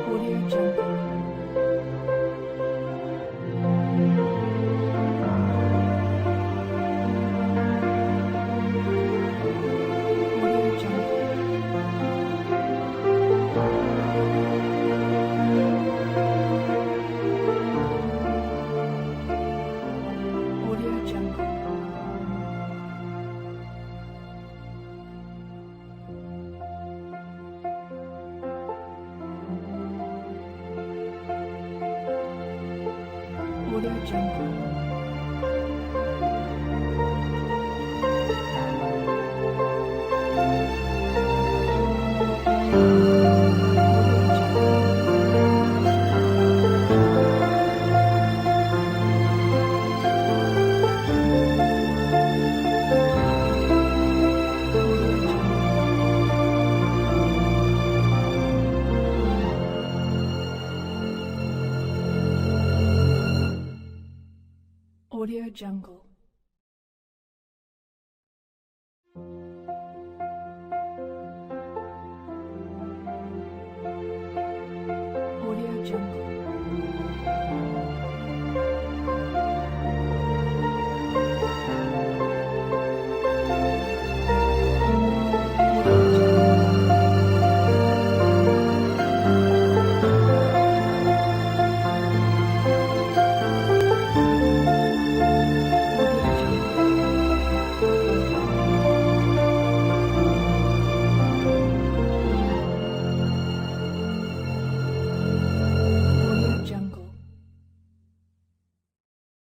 Audio Jungle. Audio Jungle. Audio Jungle. Audio Jungle. Audio Jungle. Audio Jungle.